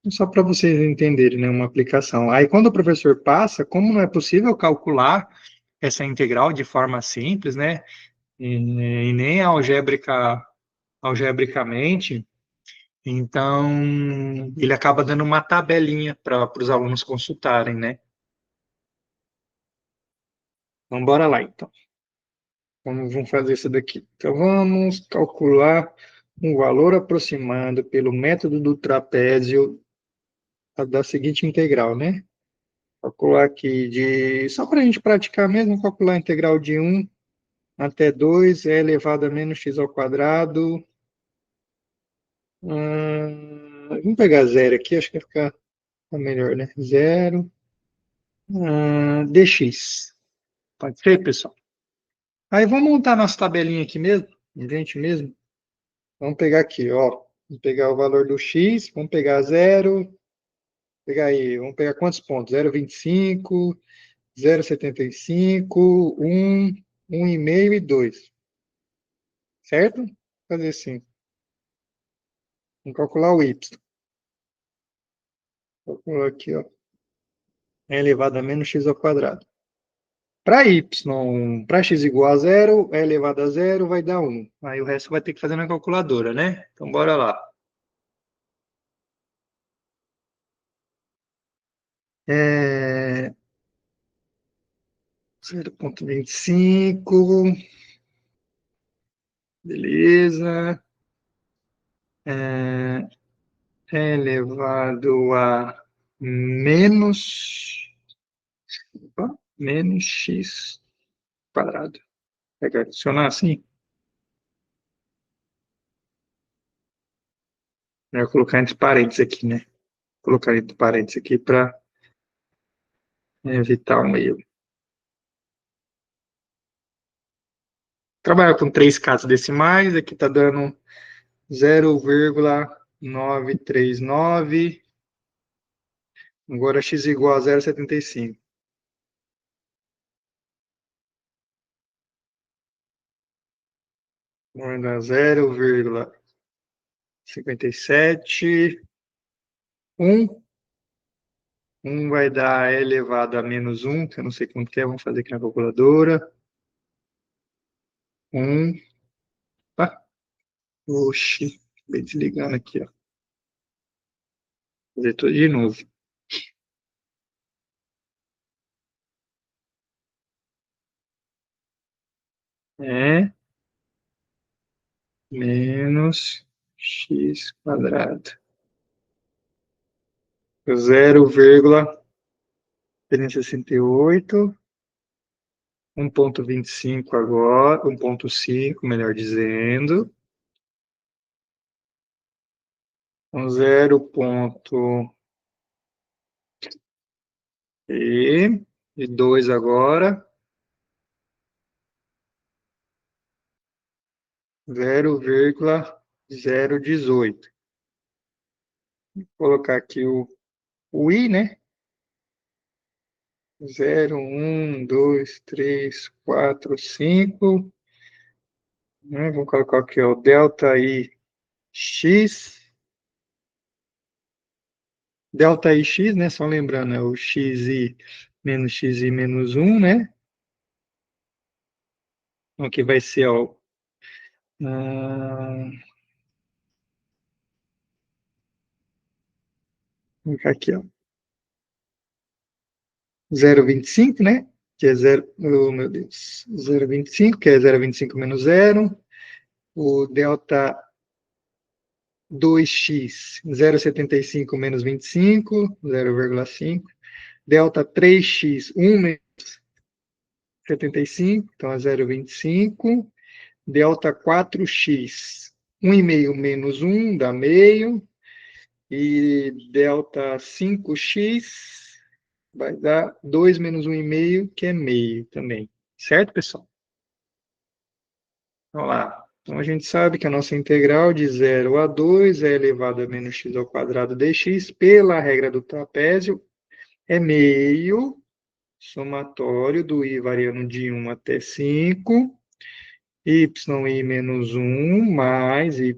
Só para vocês entenderem, né? Uma aplicação. Aí, quando o professor passa, como não é possível calcular essa integral de forma simples, né? E nem algebricamente, então ele acaba dando uma tabelinha para os alunos consultarem, né? Então, bora lá, então. Vamos fazer isso daqui. Então, vamos calcular um valor aproximado pelo método do trapézio da seguinte integral, né? Calcular aqui só para a gente praticar mesmo, calcular a integral de 1 até 2 é elevado a menos x ao quadrado. Vamos pegar zero aqui, acho que vai ficar melhor, né? Zero dx. Pode ser, pessoal? Aí vamos montar nossa tabelinha aqui mesmo, gente mesmo. Vamos pegar aqui, ó. Vamos pegar o valor do x, vamos pegar zero. Pegar aí, vamos pegar quantos pontos? 0,25, 0,75, 1, 1,5 e 2. Certo? Vou fazer assim. Vamos calcular o y. Calcular aqui, ó. É elevado a menos x ao quadrado. Para y, para x igual a zero, é elevado a zero, vai dar 1. Aí o resto vai ter que fazer na calculadora, né? Então, bora lá. 0,25. Beleza. É elevado a menos, menos x quadrado. Vai adicionar assim? Eu vou colocar entre parênteses aqui, né? Vou colocar entre parênteses aqui para evitar um erro. Trabalhar com 3 casas decimais, aqui está dando 0,939. Agora x igual a 0,75. Vai dar 0,57. 1. 1 vai dar elevado a menos 1, que eu não sei quanto que é, vamos fazer aqui na calculadora. 1. Oxi, acabei desligando aqui, ó. Vou fazer tudo de novo. É menos x quadrado. 0,368. 1,25 agora, 1,5, melhor dizendo. Então, 0,2 agora. 0,018. Vou colocar aqui o i, né? 0, 1, 2, 3, 4, 5. Vamos colocar aqui, ó, delta I x. Delta I x, né? Só lembrando, é o xi menos 1, né? Então, aqui vai ser, ó, vou colocar aqui, ó, 0,25, né? Que é 0, oh, meu Deus, 0,25, que é 0,25 menos 0. O delta 2x, 0,75 menos 25, 0,5. Delta 3x, 1 menos 75, então é 0,25. Delta 4x, 1,5 menos 1 dá meio. E delta 5x vai dar 2 menos 1,5, que é meio também. Certo, pessoal? Vamos lá. Então, a gente sabe que a nossa integral de 0 a 2 é elevado a menos x ao quadrado dx, pela regra do trapézio, é meio somatório do i variando de 1 até 5, yi menos 1 mais yi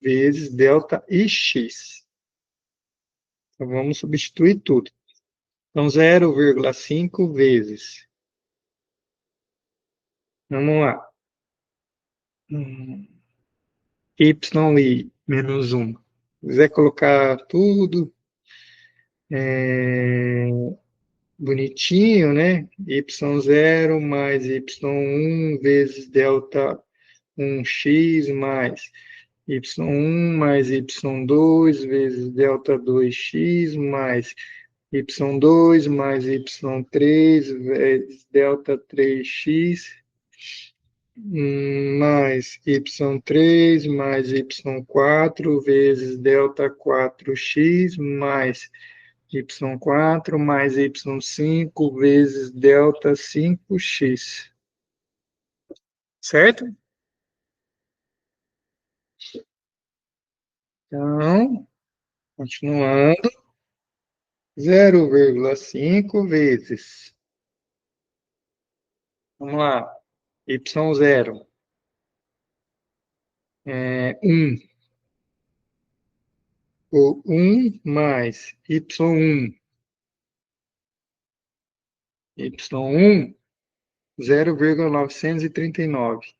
vezes delta ix. Então, vamos substituir tudo. Então, 0,5 vezes. Vamos lá. Y menos 1. Se quiser colocar tudo bonitinho, né? Y0 mais Y1 vezes delta 1x mais Y1 mais Y2 vezes delta 2x mais Y2 mais Y3 vezes delta 3x mais Y3 mais Y4 vezes delta 4x mais Y4 mais Y5 vezes delta 5x. Certo? Então, continuando, 0,5 vezes, vamos lá, Y0, 1, ou 1 mais Y1, Y1, 0,939.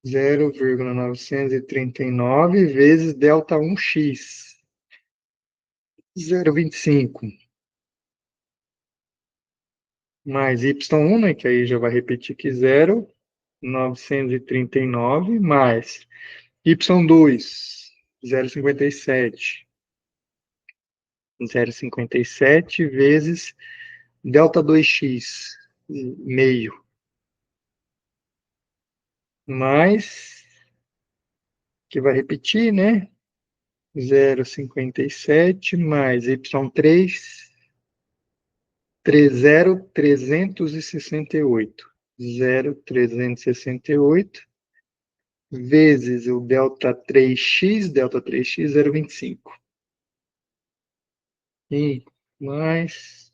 0,939 vezes delta 1x, 0,25. Mais y1, né, que aí já vai repetir que 0,939, mais y2, 0,57. 0,57 vezes delta 2x, meio. Mais, que vai repetir, né? 0,57 mais y3, 0,368. 0,368 vezes o delta 3x, 0,25. E mais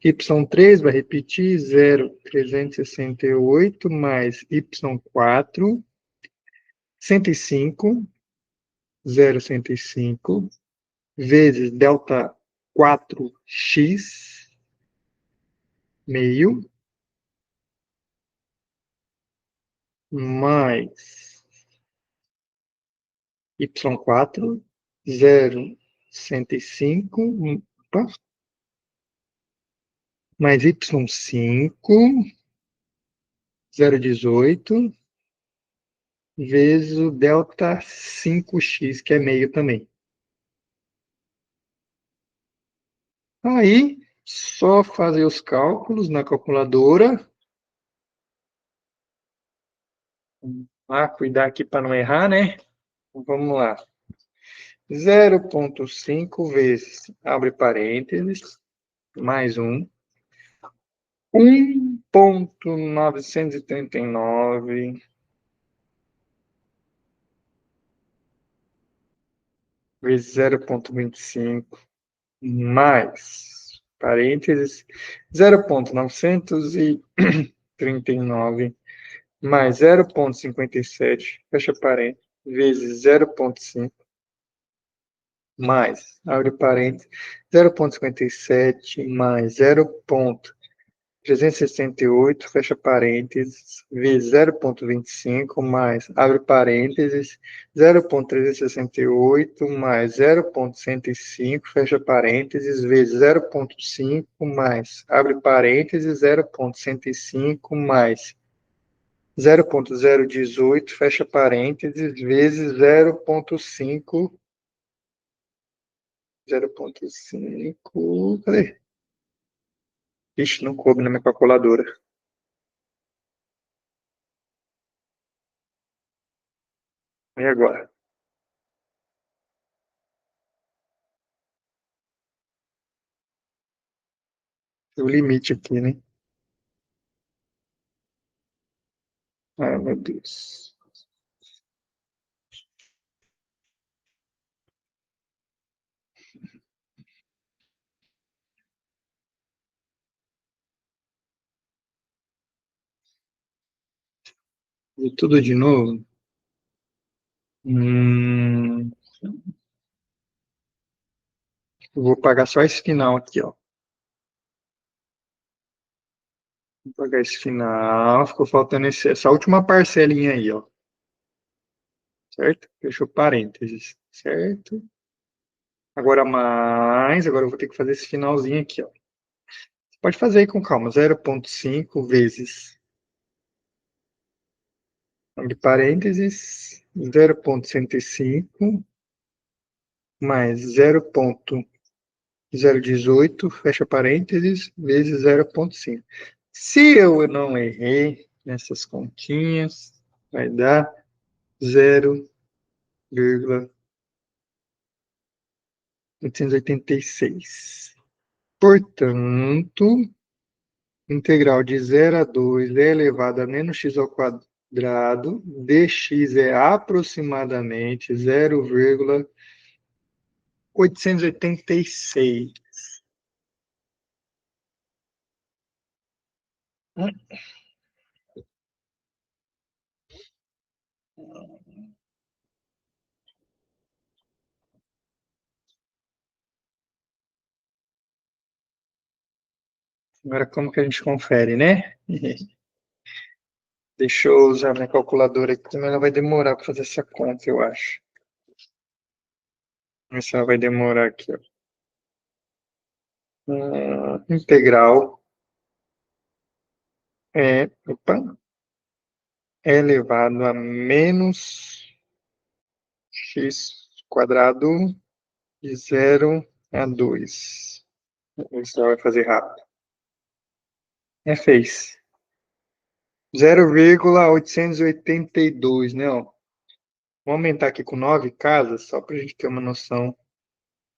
y3 vai repetir, 0,368 mais y4, 105, 0,105, vezes delta 4x, meio, mais y4, 0,105, opa, mais y5, 0,18, vezes o delta 5x, que é meio também. Aí, só fazer os cálculos na calculadora. Cuidar aqui para não errar, né? Vamos lá. 0,5 vezes, abre parênteses, mais 1. 1,939 vezes 0,25 mais, parênteses, 0,939 mais 0,57, fecha parênteses, vezes 0,5, mais, abre parênteses, 0,57 mais 0,368, fecha parênteses, vezes 0,25 mais, abre parênteses, 0,368 mais 0,105, fecha parênteses, vezes 0,5 mais, abre parênteses, 0,105 mais 0,018, fecha parênteses, vezes 0,5, 0,5, cadê? Ixi, não coube na minha calculadora. E agora? O limite aqui, né? Ai, meu Deus. E tudo de novo? Hum, eu vou pagar só esse final aqui, ó. Vou pagar esse final. Ficou faltando essa última parcelinha aí, ó. Certo? Fechou parênteses. Certo? Agora mais. Agora eu vou ter que fazer esse finalzinho aqui, ó. Você pode fazer aí com calma. 0,5 vezes, abre parênteses, 0,105 mais 0,018, fecha parênteses, vezes 0,5. Se eu não errei nessas continhas, vai dar 0,886. Portanto, integral de 0 a 2 é elevado a menos x ao quadrado, dx é aproximadamente 0,886. Agora, como que a gente confere, né? Deixa eu usar minha calculadora aqui, mas ela vai demorar para fazer essa conta, eu acho. Vamos ver se ela vai demorar aqui, ó. Integral é elevado a menos x quadrado de 0 a 2. Isso vai fazer rápido. Fez. 0,882, né? Ó. Vamos aumentar aqui com 9 casas, só para a gente ter uma noção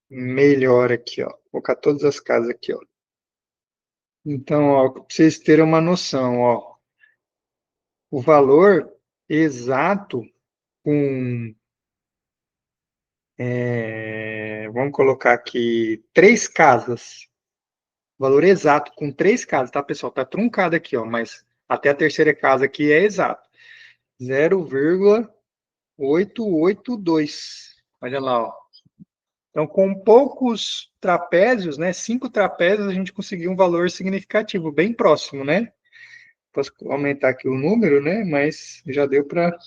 melhor aqui, ó. Vou colocar todas as casas aqui, ó. Então, ó, para vocês terem uma noção, ó, o valor exato com, vamos colocar aqui, 3 casas. O valor exato com 3 casas, tá, pessoal? Tá truncado aqui, ó, mas até a terceira casa aqui é exato. 0,882. Olha lá, ó. Então, com poucos trapézios, né, 5 trapézios, a gente conseguiu um valor significativo, bem próximo, né? Posso aumentar aqui o número, né? Mas já deu para ter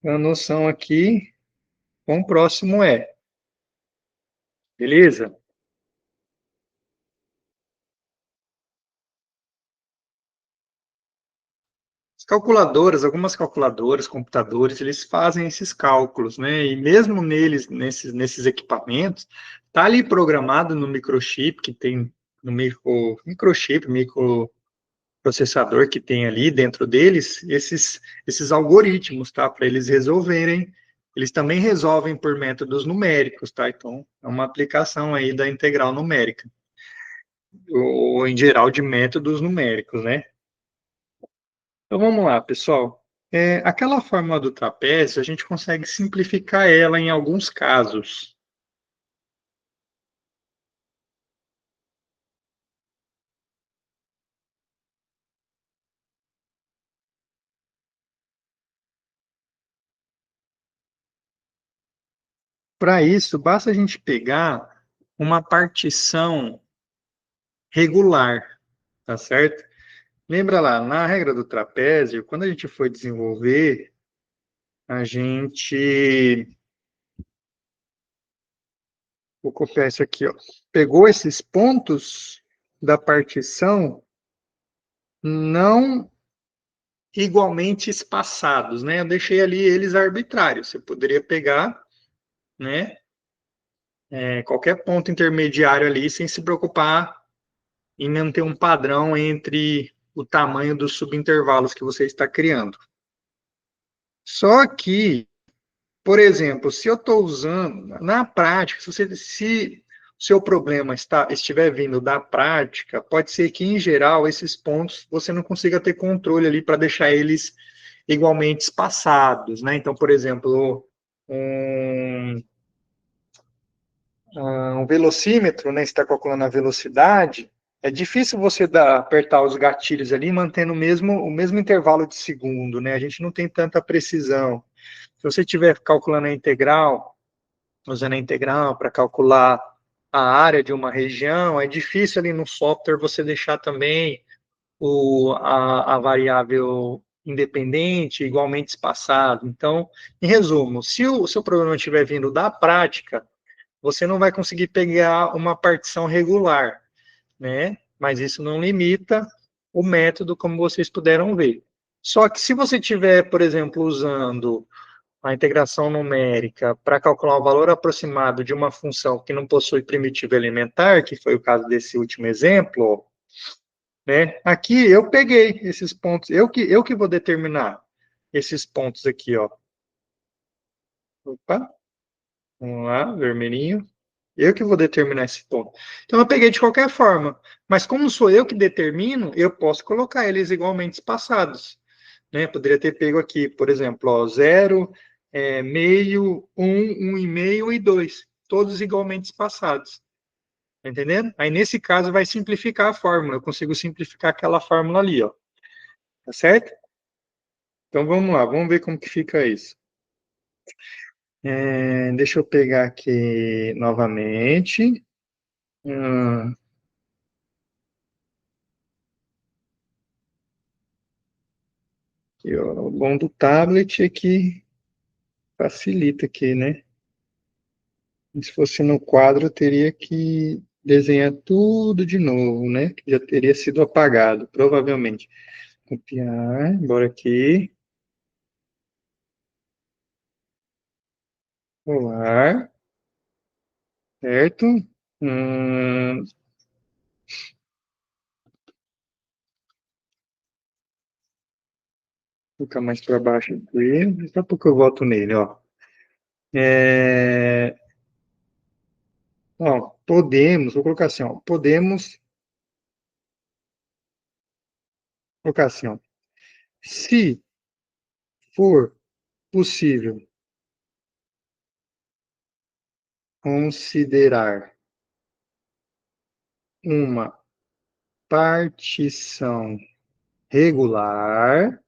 uma noção aqui quão próximo é. Beleza? As calculadoras, algumas calculadoras, computadores, eles fazem esses cálculos, né? E mesmo neles, nesses equipamentos, tá ali programado no microchip que tem no microchip, microprocessador que tem ali dentro deles, esses algoritmos, tá? Para eles resolverem, eles também resolvem por métodos numéricos, tá? Então, é uma aplicação aí da integral numérica, ou em geral de métodos numéricos, né? Então vamos lá, pessoal. Aquela fórmula do trapézio, a gente consegue simplificar ela em alguns casos. Para isso, basta a gente pegar uma partição regular, tá certo? Lembra lá, na regra do trapézio, quando a gente foi desenvolver, a gente, vou copiar isso aqui, ó, pegou esses pontos da partição não igualmente espaçados, né? Eu deixei ali eles arbitrários. Você poderia pegar, né, qualquer ponto intermediário ali sem se preocupar em manter um padrão entre o tamanho dos subintervalos que você está criando. Só que, por exemplo, se eu estou usando, na prática, se o seu problema estiver vindo da prática, pode ser que, em geral, esses pontos você não consiga ter controle ali para deixar eles igualmente espaçados, né? Então, por exemplo, um, um velocímetro, né, está calculando a velocidade, é difícil você apertar os gatilhos ali mantendo o mesmo intervalo de segundo, né? A gente não tem tanta precisão. Se você estiver calculando a integral, usando a integral para calcular a área de uma região, é difícil ali no software você deixar também a variável independente igualmente espaçado. Então, em resumo, se o seu problema estiver vindo da prática, você não vai conseguir pegar uma partição regular, né? Mas isso não limita o método, como vocês puderam ver. Só que se você estiver, por exemplo, usando a integração numérica para calcular o valor aproximado de uma função que não possui primitivo elementar, que foi o caso desse último exemplo, né? Aqui eu peguei esses pontos, eu que vou determinar esses pontos aqui, ó. Opa, vamos lá, vermelhinho. Eu que vou determinar esse ponto. Então eu peguei de qualquer forma, mas como sou eu que determino, eu posso colocar eles igualmente espaçados, né? Poderia ter pego aqui, por exemplo, ó, 0, meio, 1, 1,5 e 2, todos igualmente espaçados. Tá entendendo? Aí nesse caso vai simplificar a fórmula, eu consigo simplificar aquela fórmula ali, ó. Tá certo? Então vamos lá, vamos ver como que fica isso. Deixa eu pegar aqui novamente. Hum, Aqui, ó, o bom do tablet é que facilita aqui, né? Se fosse no quadro, eu teria que desenhar tudo de novo, né? Que já teria sido apagado, provavelmente. Copiar, bora aqui. Colar, certo? Hum, Ficar mais para baixo aqui. Daqui a pouco eu volto nele, ó. É, vou colocar assim, ó. Podemos colocar assim, ó. Se for possível considerar uma partição regular,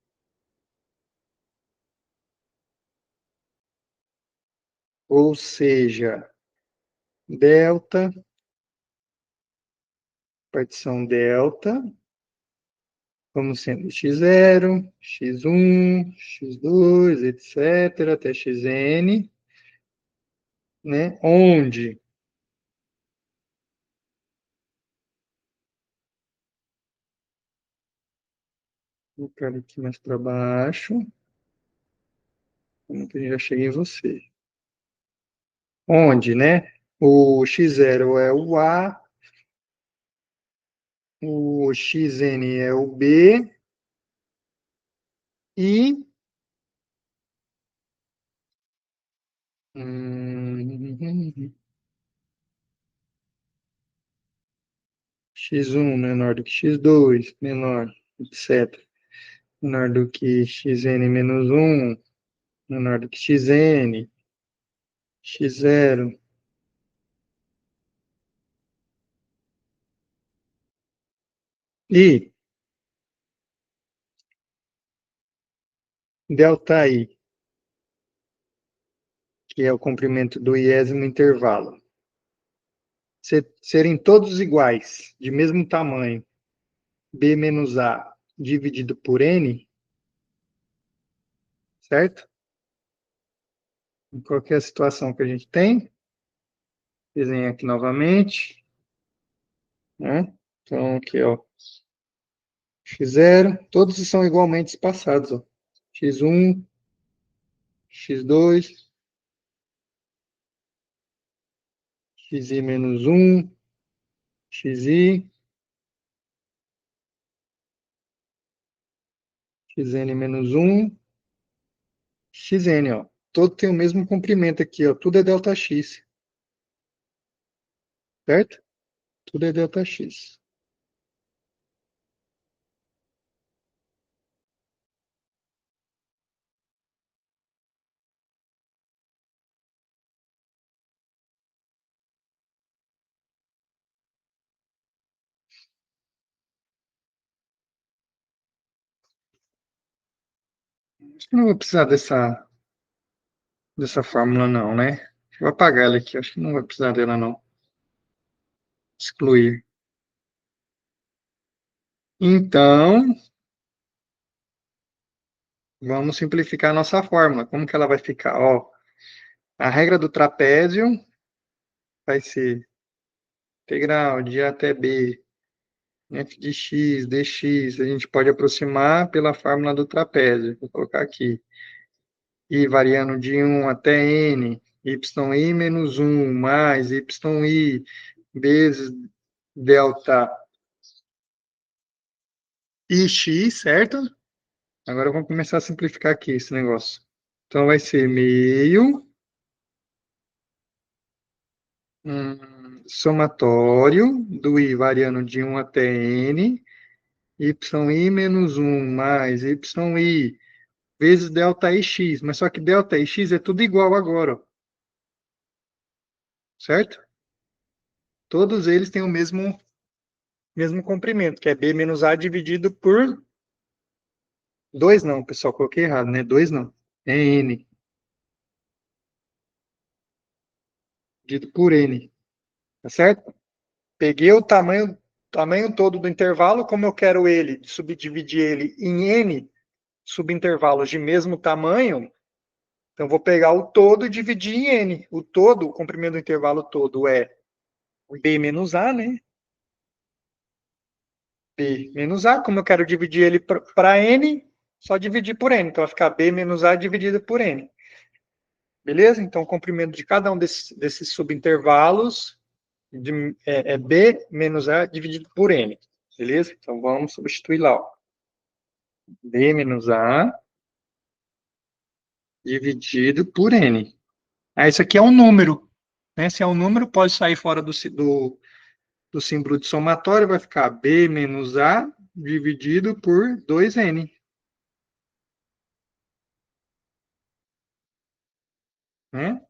ou seja, delta, partição delta, como sendo x0, x1, x2, etc., até xn, né? Onde vou colocar aqui mais para baixo, como que eu já cheguei em você. Onde, né? O x0 é o A, o xn é o B, e x1 menor do que x2, menor, etc. Menor do que xn menos 1, menor do que xn, x0. E delta I, que é o comprimento do iésimo intervalo, serem todos iguais, de mesmo tamanho, B menos A dividido por N, certo? Em qualquer situação que a gente tem, desenho aqui novamente, né? Então, aqui, ó, x0, todos são igualmente espaçados, ó. x1, x2, xi menos 1, xi, xn menos 1, xn, ó. Todo tem o mesmo comprimento aqui, ó. Tudo é ΔX, certo? Tudo é ΔX. Acho que não vou precisar dessa fórmula não, né? Vou apagar ela aqui, acho que não vai precisar dela não. Excluir. Então, vamos simplificar a nossa fórmula. Como que ela vai ficar? Ó, a regra do trapézio vai ser integral de A até B, f de x, dx. A gente pode aproximar pela fórmula do trapézio. Vou colocar aqui. I variando de 1 até n, yi menos 1 mais yi vezes delta ix, certo? Agora vamos começar a simplificar aqui esse negócio. Então, vai ser meio somatório do i variando de 1 até n, yi menos 1 mais yi vezes delta ix. Mas só que delta ix é tudo igual agora, ó, certo? Todos eles têm o mesmo comprimento, que é b menos a dividido por 2 não, pessoal, coloquei errado, né? 2 não, é n, dividido por n, tá certo? Peguei o tamanho todo do intervalo, como eu quero ele, subdividir ele em n subintervalos de mesmo tamanho, então vou pegar o todo e dividir em n. O todo, o comprimento do intervalo todo é b menos a, né? B menos a, como eu quero dividir ele para n, só dividir por n. Então vai ficar b menos a dividido por n. Beleza? Então o comprimento de cada um desses subintervalos é b menos a dividido por n. Beleza? Então vamos substituir lá, ó. B menos A dividido por N. Ah, isso aqui é um número, né? Se é um número, pode sair fora do símbolo de somatório, vai ficar B menos A dividido por 2N. Né?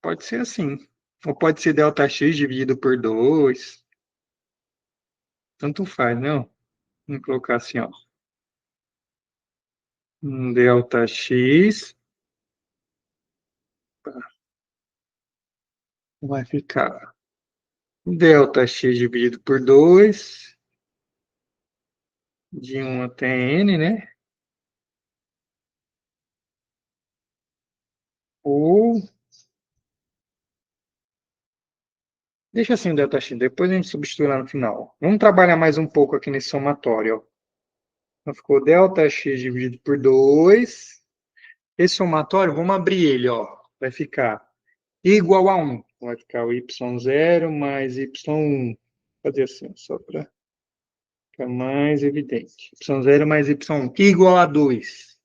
Pode ser assim. Ou pode ser ΔX dividido por 2. Tanto faz, não? Vamos colocar assim, ó. ΔX vai ficar ΔX dividido por 2, de 1 até N, né? Ou, deixa assim o ΔX, depois a gente substitui lá no final. Vamos trabalhar mais um pouco aqui nesse somatório, ó. Então, ficou ΔX dividido por 2. Esse somatório, vamos abrir ele, ó. Vai ficar igual a 1. Vai ficar o y0 mais y1. Fazer assim, só para ficar mais evidente. y0 mais y1 igual a 2.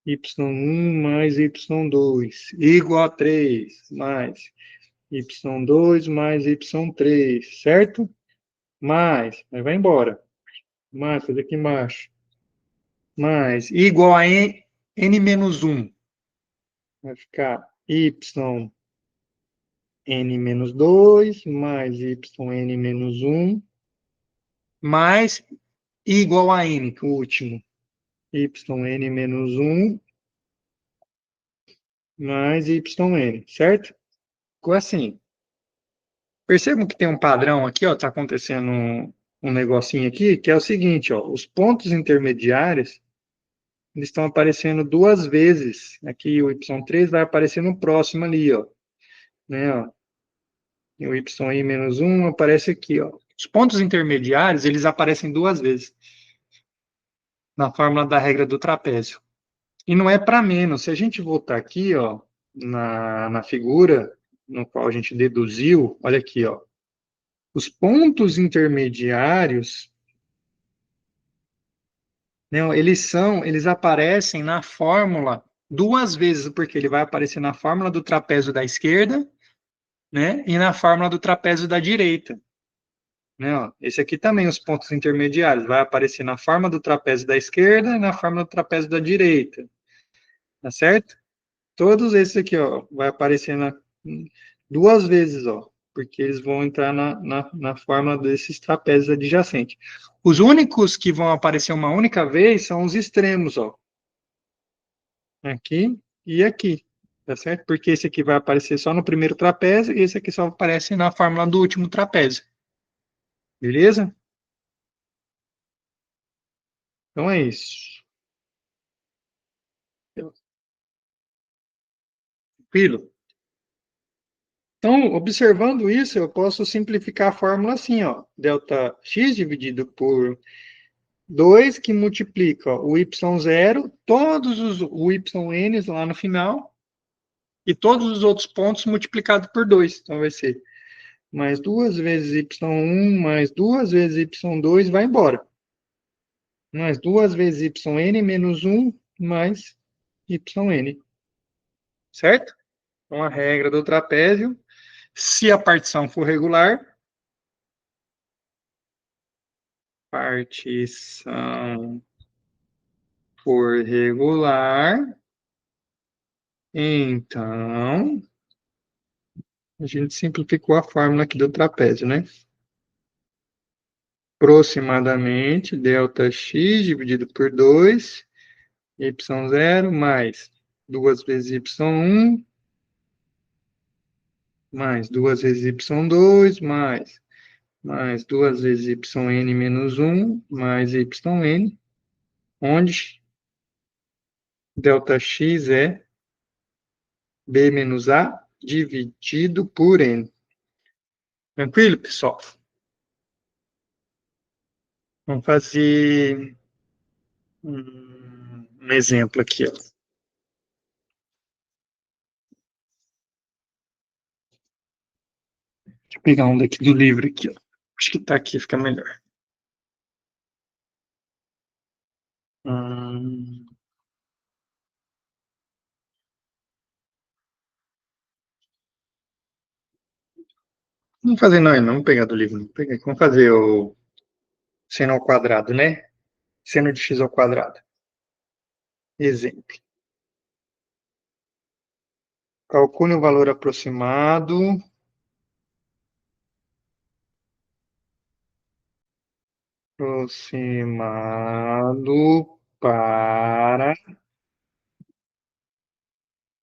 y1 mais y2 igual a 3. Mais y2 mais y3, certo? Mais, aí vai embora. Mais, fazer aqui embaixo. Mais, igual a n menos 1. Vai ficar yn menos 2 mais yn menos 1 mais igual a n, o último. Yn menos 1 mais YN, certo? Ficou assim. Percebam que tem um padrão aqui, ó, tá acontecendo um negocinho aqui, que é o seguinte, ó, os pontos intermediários, eles estão aparecendo duas vezes. Aqui o Y3 vai aparecer no próximo ali, ó, né, ó. E o YI menos 1 aparece aqui, ó. Os pontos intermediários, eles aparecem duas vezes na fórmula da regra do trapézio. E não é para menos. Se a gente voltar aqui, ó, na figura no qual a gente deduziu, olha aqui, ó. Os pontos intermediários, né, eles aparecem na fórmula duas vezes, porque ele vai aparecer na fórmula do trapézio da esquerda, né, e na fórmula do trapézio da direita. Né, ó. Esse aqui também, os pontos intermediários, vai aparecer na forma do trapézio da esquerda e na forma do trapézio da direita, tá certo? Todos esses aqui, ó, vai aparecer duas vezes, ó, porque eles vão entrar na forma desses trapézios adjacentes. Os únicos que vão aparecer uma única vez são os extremos, ó, aqui e aqui, tá certo? Porque esse aqui vai aparecer só no primeiro trapézio e esse aqui só aparece na fórmula do último trapézio. Beleza? Então é isso. Tranquilo? Então, observando isso, eu posso simplificar a fórmula assim, ó. Delta x dividido por 2 que multiplica ó, o y0, todos os o yn lá no final, e todos os outros pontos multiplicado por 2. Então, vai ser mais 2 vezes y1, mais 2 vezes y2, vai embora. Mais 2 vezes yn menos 1, mais yn. Certo? Então, a regra do trapézio, se a partição for regular, partição for regular, então a gente simplificou a fórmula aqui do trapézio, né? Aproximadamente delta x dividido por 2, y0 mais 2 vezes y1, mais 2 vezes y2, mais 2 vezes yn menos 1, mais yn, onde delta x é b menos a dividido por n. Tranquilo, pessoal? Vamos fazer um exemplo aqui, ó. Deixa eu pegar um daqui do livro aqui, ó. Acho que tá aqui, fica melhor. Vamos fazer, não, vamos pegar do livro. Vamos fazer o seno ao quadrado, né? Seno de x ao quadrado. Exemplo. Calcule o valor aproximado para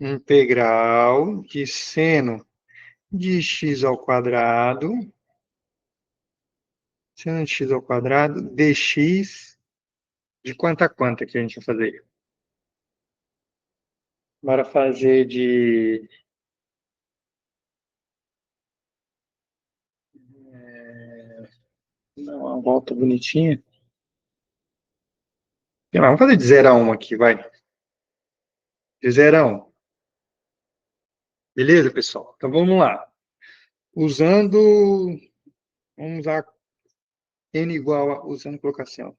integral de seno de x ao quadrado, seno de x ao quadrado, dx, de quanto a quanto que a gente vai fazer? Bora fazer de... uma volta bonitinha. Vamos fazer de 0 a 1 aqui, vai. De 0 a 1. Beleza, pessoal? Então, vamos lá. Vamos usar n igual a... Usando colocação.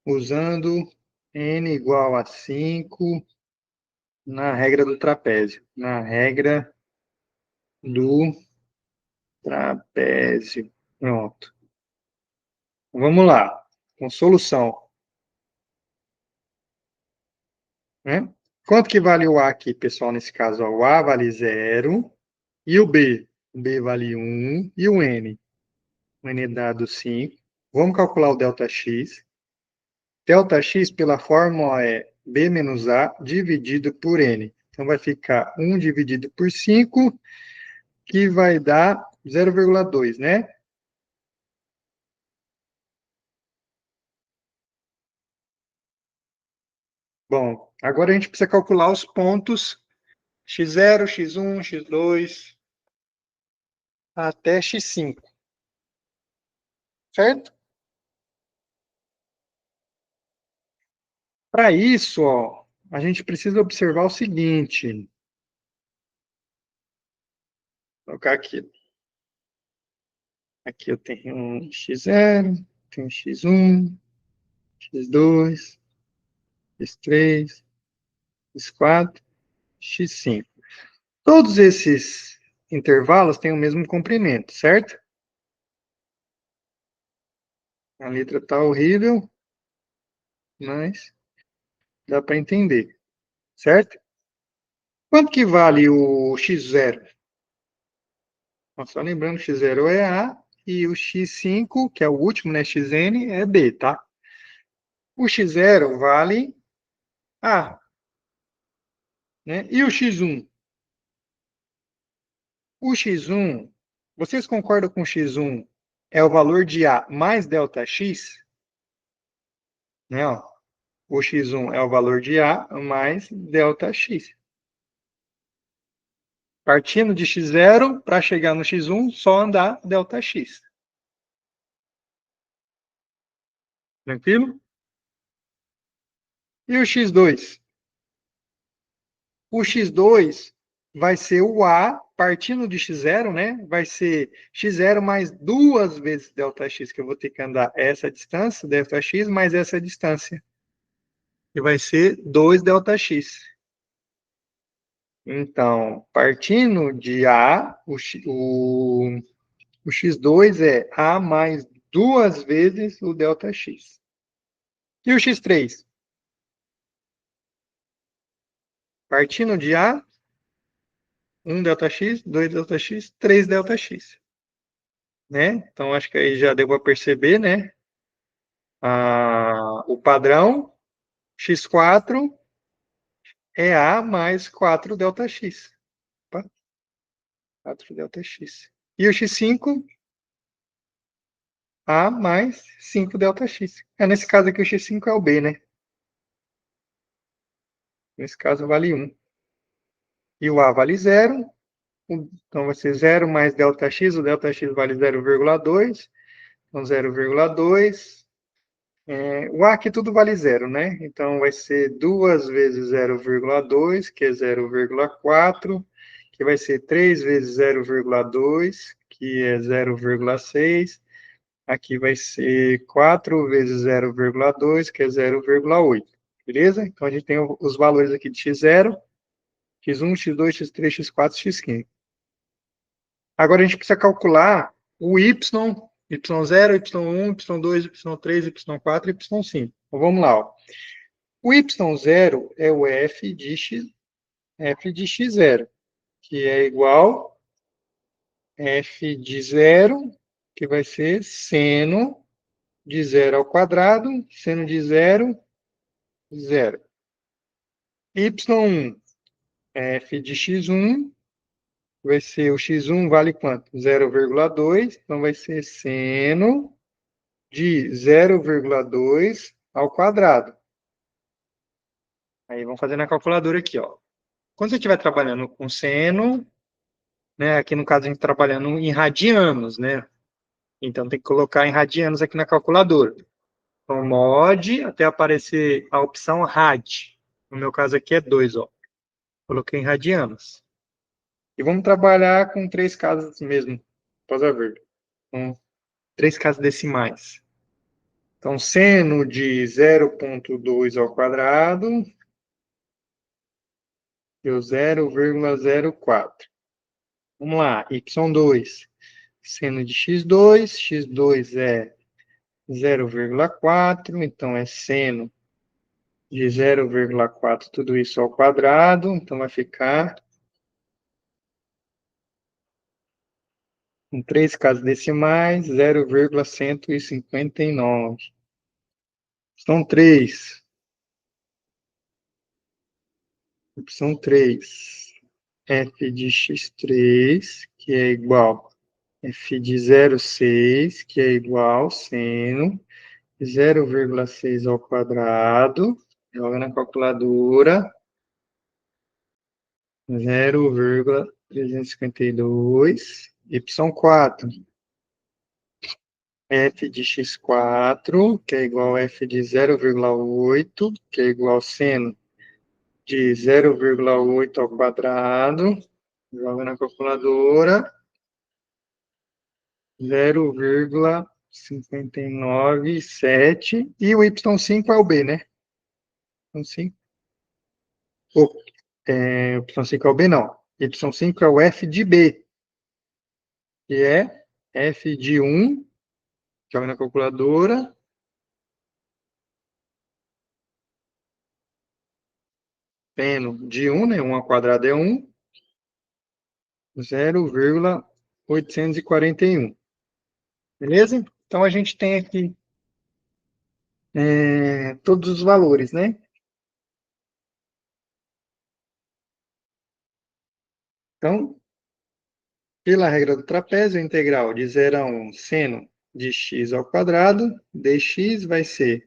Usando n igual a 5 na regra do trapézio. Na regra do trapézio. Pronto. Vamos lá. Com solução. Né? Quanto que vale o A aqui, pessoal, nesse caso? O A vale 0 e o B? O B vale 1 e o N? O N é dado 5. Vamos calcular o delta X. Delta X pela fórmula é B menos A dividido por N. Então, vai ficar 1 dividido por 5, que vai dar 0,2, né? Bom, agora a gente precisa calcular os pontos x0, x1, x2, até x5, certo? Para isso, ó, a gente precisa observar o seguinte. Vou colocar aqui. Aqui eu tenho um x0, tenho um x1, x2, x3, x4, x5. Todos esses intervalos têm o mesmo comprimento, certo? A letra está horrível, mas dá para entender, certo? Quanto que vale o x0? Só lembrando, x0 é A e o x5, que é o último, né, xn, é B, tá? O x0 vale A, né? E o x1? O x1, vocês concordam com o x1 é o valor de A mais delta x? Né, ó, o x1 é o valor de A mais delta x. Partindo de x0, para chegar no x1, só andar Δx. Tranquilo? E o x2? O x2 vai ser o A, partindo de x0, né? Vai ser x0 mais 2 vezes Δx, que eu vou ter que andar essa distância, Δx, mais essa distância. Que vai ser 2 Δx. Então, partindo de A, o x2 é A mais 2 vezes o ΔX. E o x3? Partindo de A, 1 ΔX, 2 ΔX, 3 ΔX. Né? Então, acho que aí já deu para perceber, né? O padrão x4 é A mais 4 ΔX. Opa, 4 ΔX. E o x5? A mais 5 ΔX. Nesse caso aqui, o x5 é o B, né? Nesse caso, vale 1. E o A vale 0. Então, vai ser 0 mais ΔX. O ΔX vale 0,2. Então, 0,2. O A aqui tudo vale 0, né? Então, vai ser 2 vezes 0,2, que é 0,4. Que vai ser 3 vezes 0,2, que é 0,6. Aqui vai ser 4 vezes 0,2, que é 0,8. Beleza? Então, a gente tem os valores aqui de x0, x1, x2, x3, x4, x5. Agora, a gente precisa calcular o y, y0, y1, y2, y3, y4 e y5. Então, vamos lá. Ó. O y0 é o f de x0, que é igual f de 0, que vai ser seno de 0 ao quadrado, seno de 0, 0. y1 é f de x1, vai ser o x1 vale quanto? 0,2, então vai ser seno de 0,2 ao quadrado. Aí vamos fazer na calculadora aqui, ó. Quando você estiver trabalhando com seno, né, aqui no caso a gente está trabalhando em radianos, né? Então tem que colocar em radianos aqui na calculadora. Então, mod até aparecer a opção rad. No meu caso aqui é 2, ó. Coloquei em radianos. E vamos trabalhar com 3 casas mesmo, pausa verde. Com 3 casas decimais. Então, seno de 0,2 ao quadrado deu 0,04. Vamos lá, y2. Seno de x2. x2 é 0,4, então é seno de 0,4, tudo isso ao quadrado. Então, vai ficar com 3 casas decimais, 0,159. São 3. Opção 3, f de x3, que é igual a f de 0,6, que é igual seno 0,6 ao quadrado, joga na calculadora, 0,352, y4, f de x4, que é igual a f de 0,8, que é igual a seno de 0,8 ao quadrado, joga na calculadora, 0,597, e o y5 é o b, né? Então, 5, y5 é o b, não. Y5 é o f de b, que é f de 1, joga na calculadora, seno de 1, né? 1 ao quadrado é 1, 0,841. Beleza? Então, a gente tem aqui todos os valores, né? Então, pela regra do trapézio, a integral de 0 a 1 seno de x ao quadrado, dx vai ser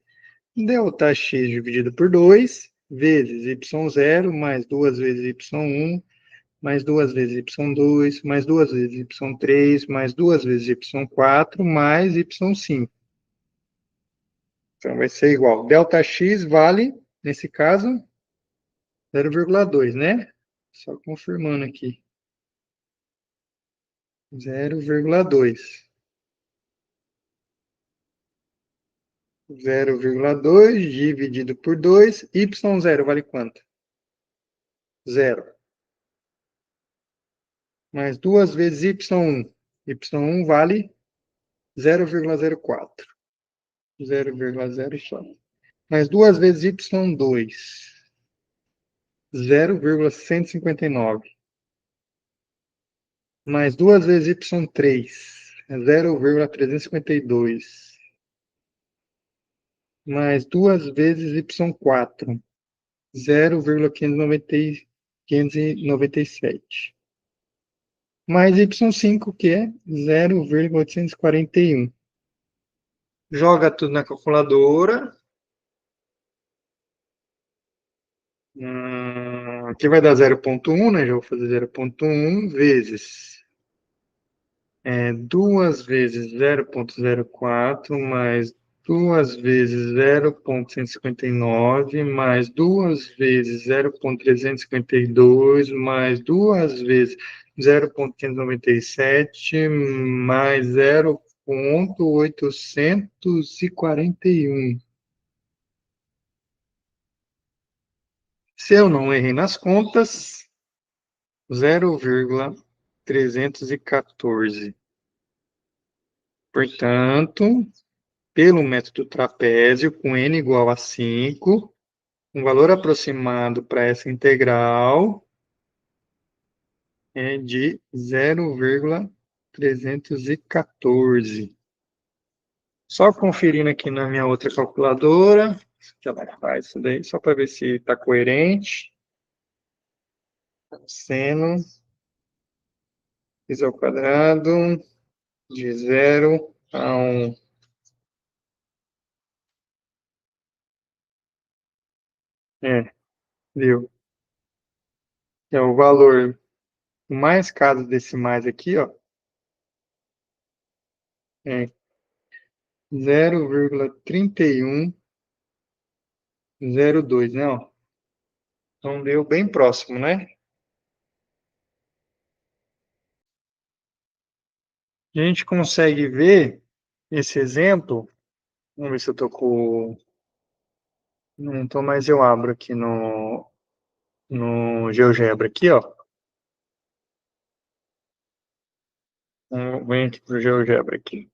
Δx dividido por 2, vezes y0, mais 2 vezes y1, mais 2 vezes y2, mais 2 vezes y3, mais 2 vezes y4, mais y5. Então, vai ser igual. Δx vale, nesse caso, 0,2, né? Só confirmando aqui. 0,2. 0,2 dividido por 2. Y0 vale quanto? 0. Mais 2 vezes y1. Y1 vale 0,04. 0,04. Mais 2 vezes y2. 0,159. Mais 2 vezes y3. 0,352. Mais 2 vezes y4. 0,597. Mais y5, que é 0,841. Joga tudo na calculadora. Aqui vai dar 0,1, né? Já vou fazer 0,1 vezes 2 vezes 0,04 mais 2 vezes 0,159 mais 2 vezes 0,352 mais 2 vezes 0,597 mais 0,841. Se eu não errei nas contas, 0,314. Portanto, pelo método trapézio, com n igual a 5, um valor aproximado para essa integral é de 0,314. Só conferindo aqui na minha outra calculadora, que ela faz isso daí, só para ver se está coerente. Seno x ao quadrado de 0 a 1. Viu? É o valor mais casas decimais aqui, ó, é 0,3102, né? Ó. Então deu bem próximo, né? A gente consegue ver esse exemplo. Vamos ver se eu tô com. Não tô, mas eu abro aqui no GeoGebra aqui, ó. Vem aqui pro GeoGebra aqui.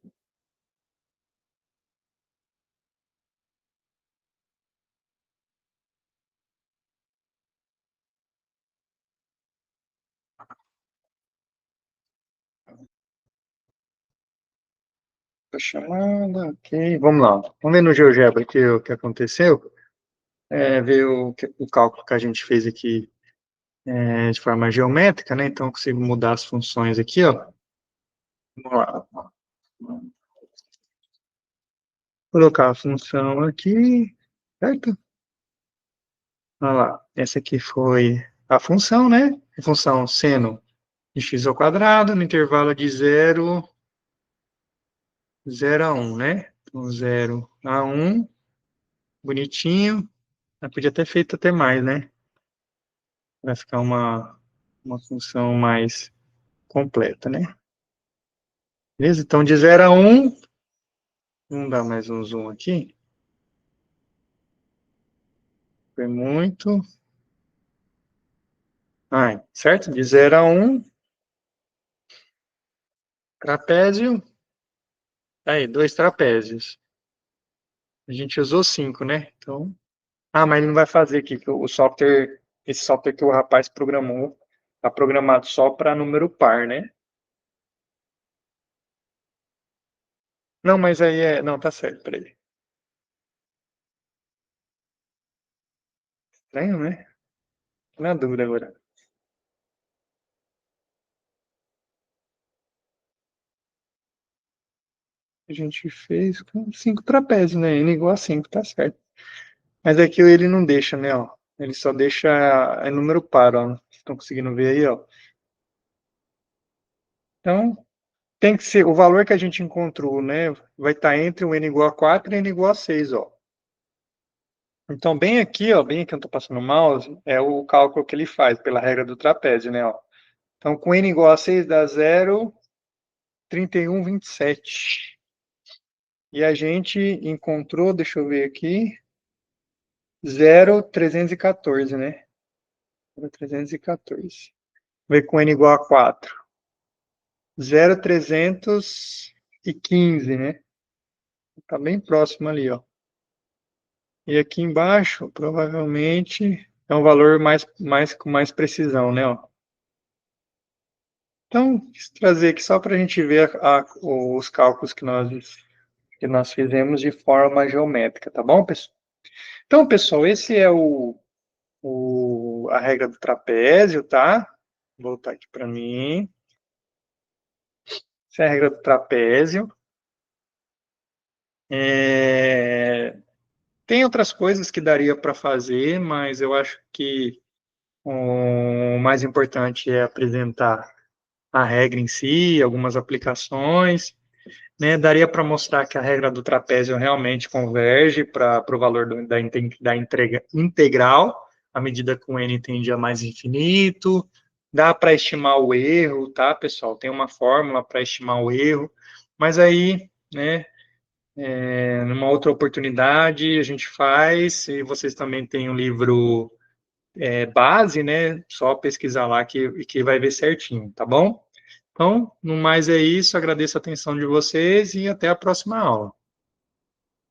Tá chamada, ok. Vamos lá. Vamos ver no GeoGebra aqui o que aconteceu. Ver o cálculo que a gente fez aqui de forma geométrica, né? Então, eu consigo mudar as funções aqui, ó. Vamos lá. Colocar a função aqui, certo? Olha lá, essa aqui foi a função, né? A função seno de x ao quadrado, no intervalo de 0 a 1, né? Então, 0 a 1, bonitinho. Eu podia ter feito até mais, né? Para ficar uma função mais completa, né? Beleza? Então, de 0 a 1, vamos dar mais um zoom aqui. Foi muito. Certo? De 0 a 1, trapézio. Aí, 2 trapézios. A gente usou 5, né? Então, mas ele não vai fazer aqui, que o software, esse software que o rapaz programou, está programado só para número par, né? Não, mas aí não, tá certo, peraí. Estranho, né? Tô na dúvida agora. A gente fez com 5 trapézios, né? N igual a 5, tá certo. Mas aqui ele não deixa, né, ó. Ele só deixa número par, ó. Estão conseguindo ver aí, ó. Então, tem que ser, o valor que a gente encontrou, né, vai estar entre o n igual a 4 e n igual a 6, ó. Então, bem aqui, ó, bem aqui onde eu tô passando o mouse, é o cálculo que ele faz pela regra do trapézio, né, ó. Então, com n igual a 6 dá 0,3127. E a gente encontrou, deixa eu ver aqui, 0,314, né? 0,314. Ver com n igual a 4. 0,315, né? Tá bem próximo ali, ó. E aqui embaixo, provavelmente, é um valor com mais precisão, né? Ó. Então, quis trazer aqui só para a gente ver os cálculos que nós fizemos de forma geométrica, tá bom, pessoal? Então, pessoal, esse é a regra do trapézio, tá? Vou voltar aqui para mim. Essa é a regra do trapézio. Tem outras coisas que daria para fazer, mas eu acho que o mais importante é apresentar a regra em si, algumas aplicações, né? Daria para mostrar que a regra do trapézio realmente converge para o valor da integral, à medida que o n tende a mais infinito. Dá para estimar o erro, tá, pessoal? Tem uma fórmula para estimar o erro, mas aí, né, numa outra oportunidade a gente faz, e vocês também têm o livro base, né? Só pesquisar lá que vai ver certinho, tá bom? Então, no mais é isso, agradeço a atenção de vocês e até a próxima aula.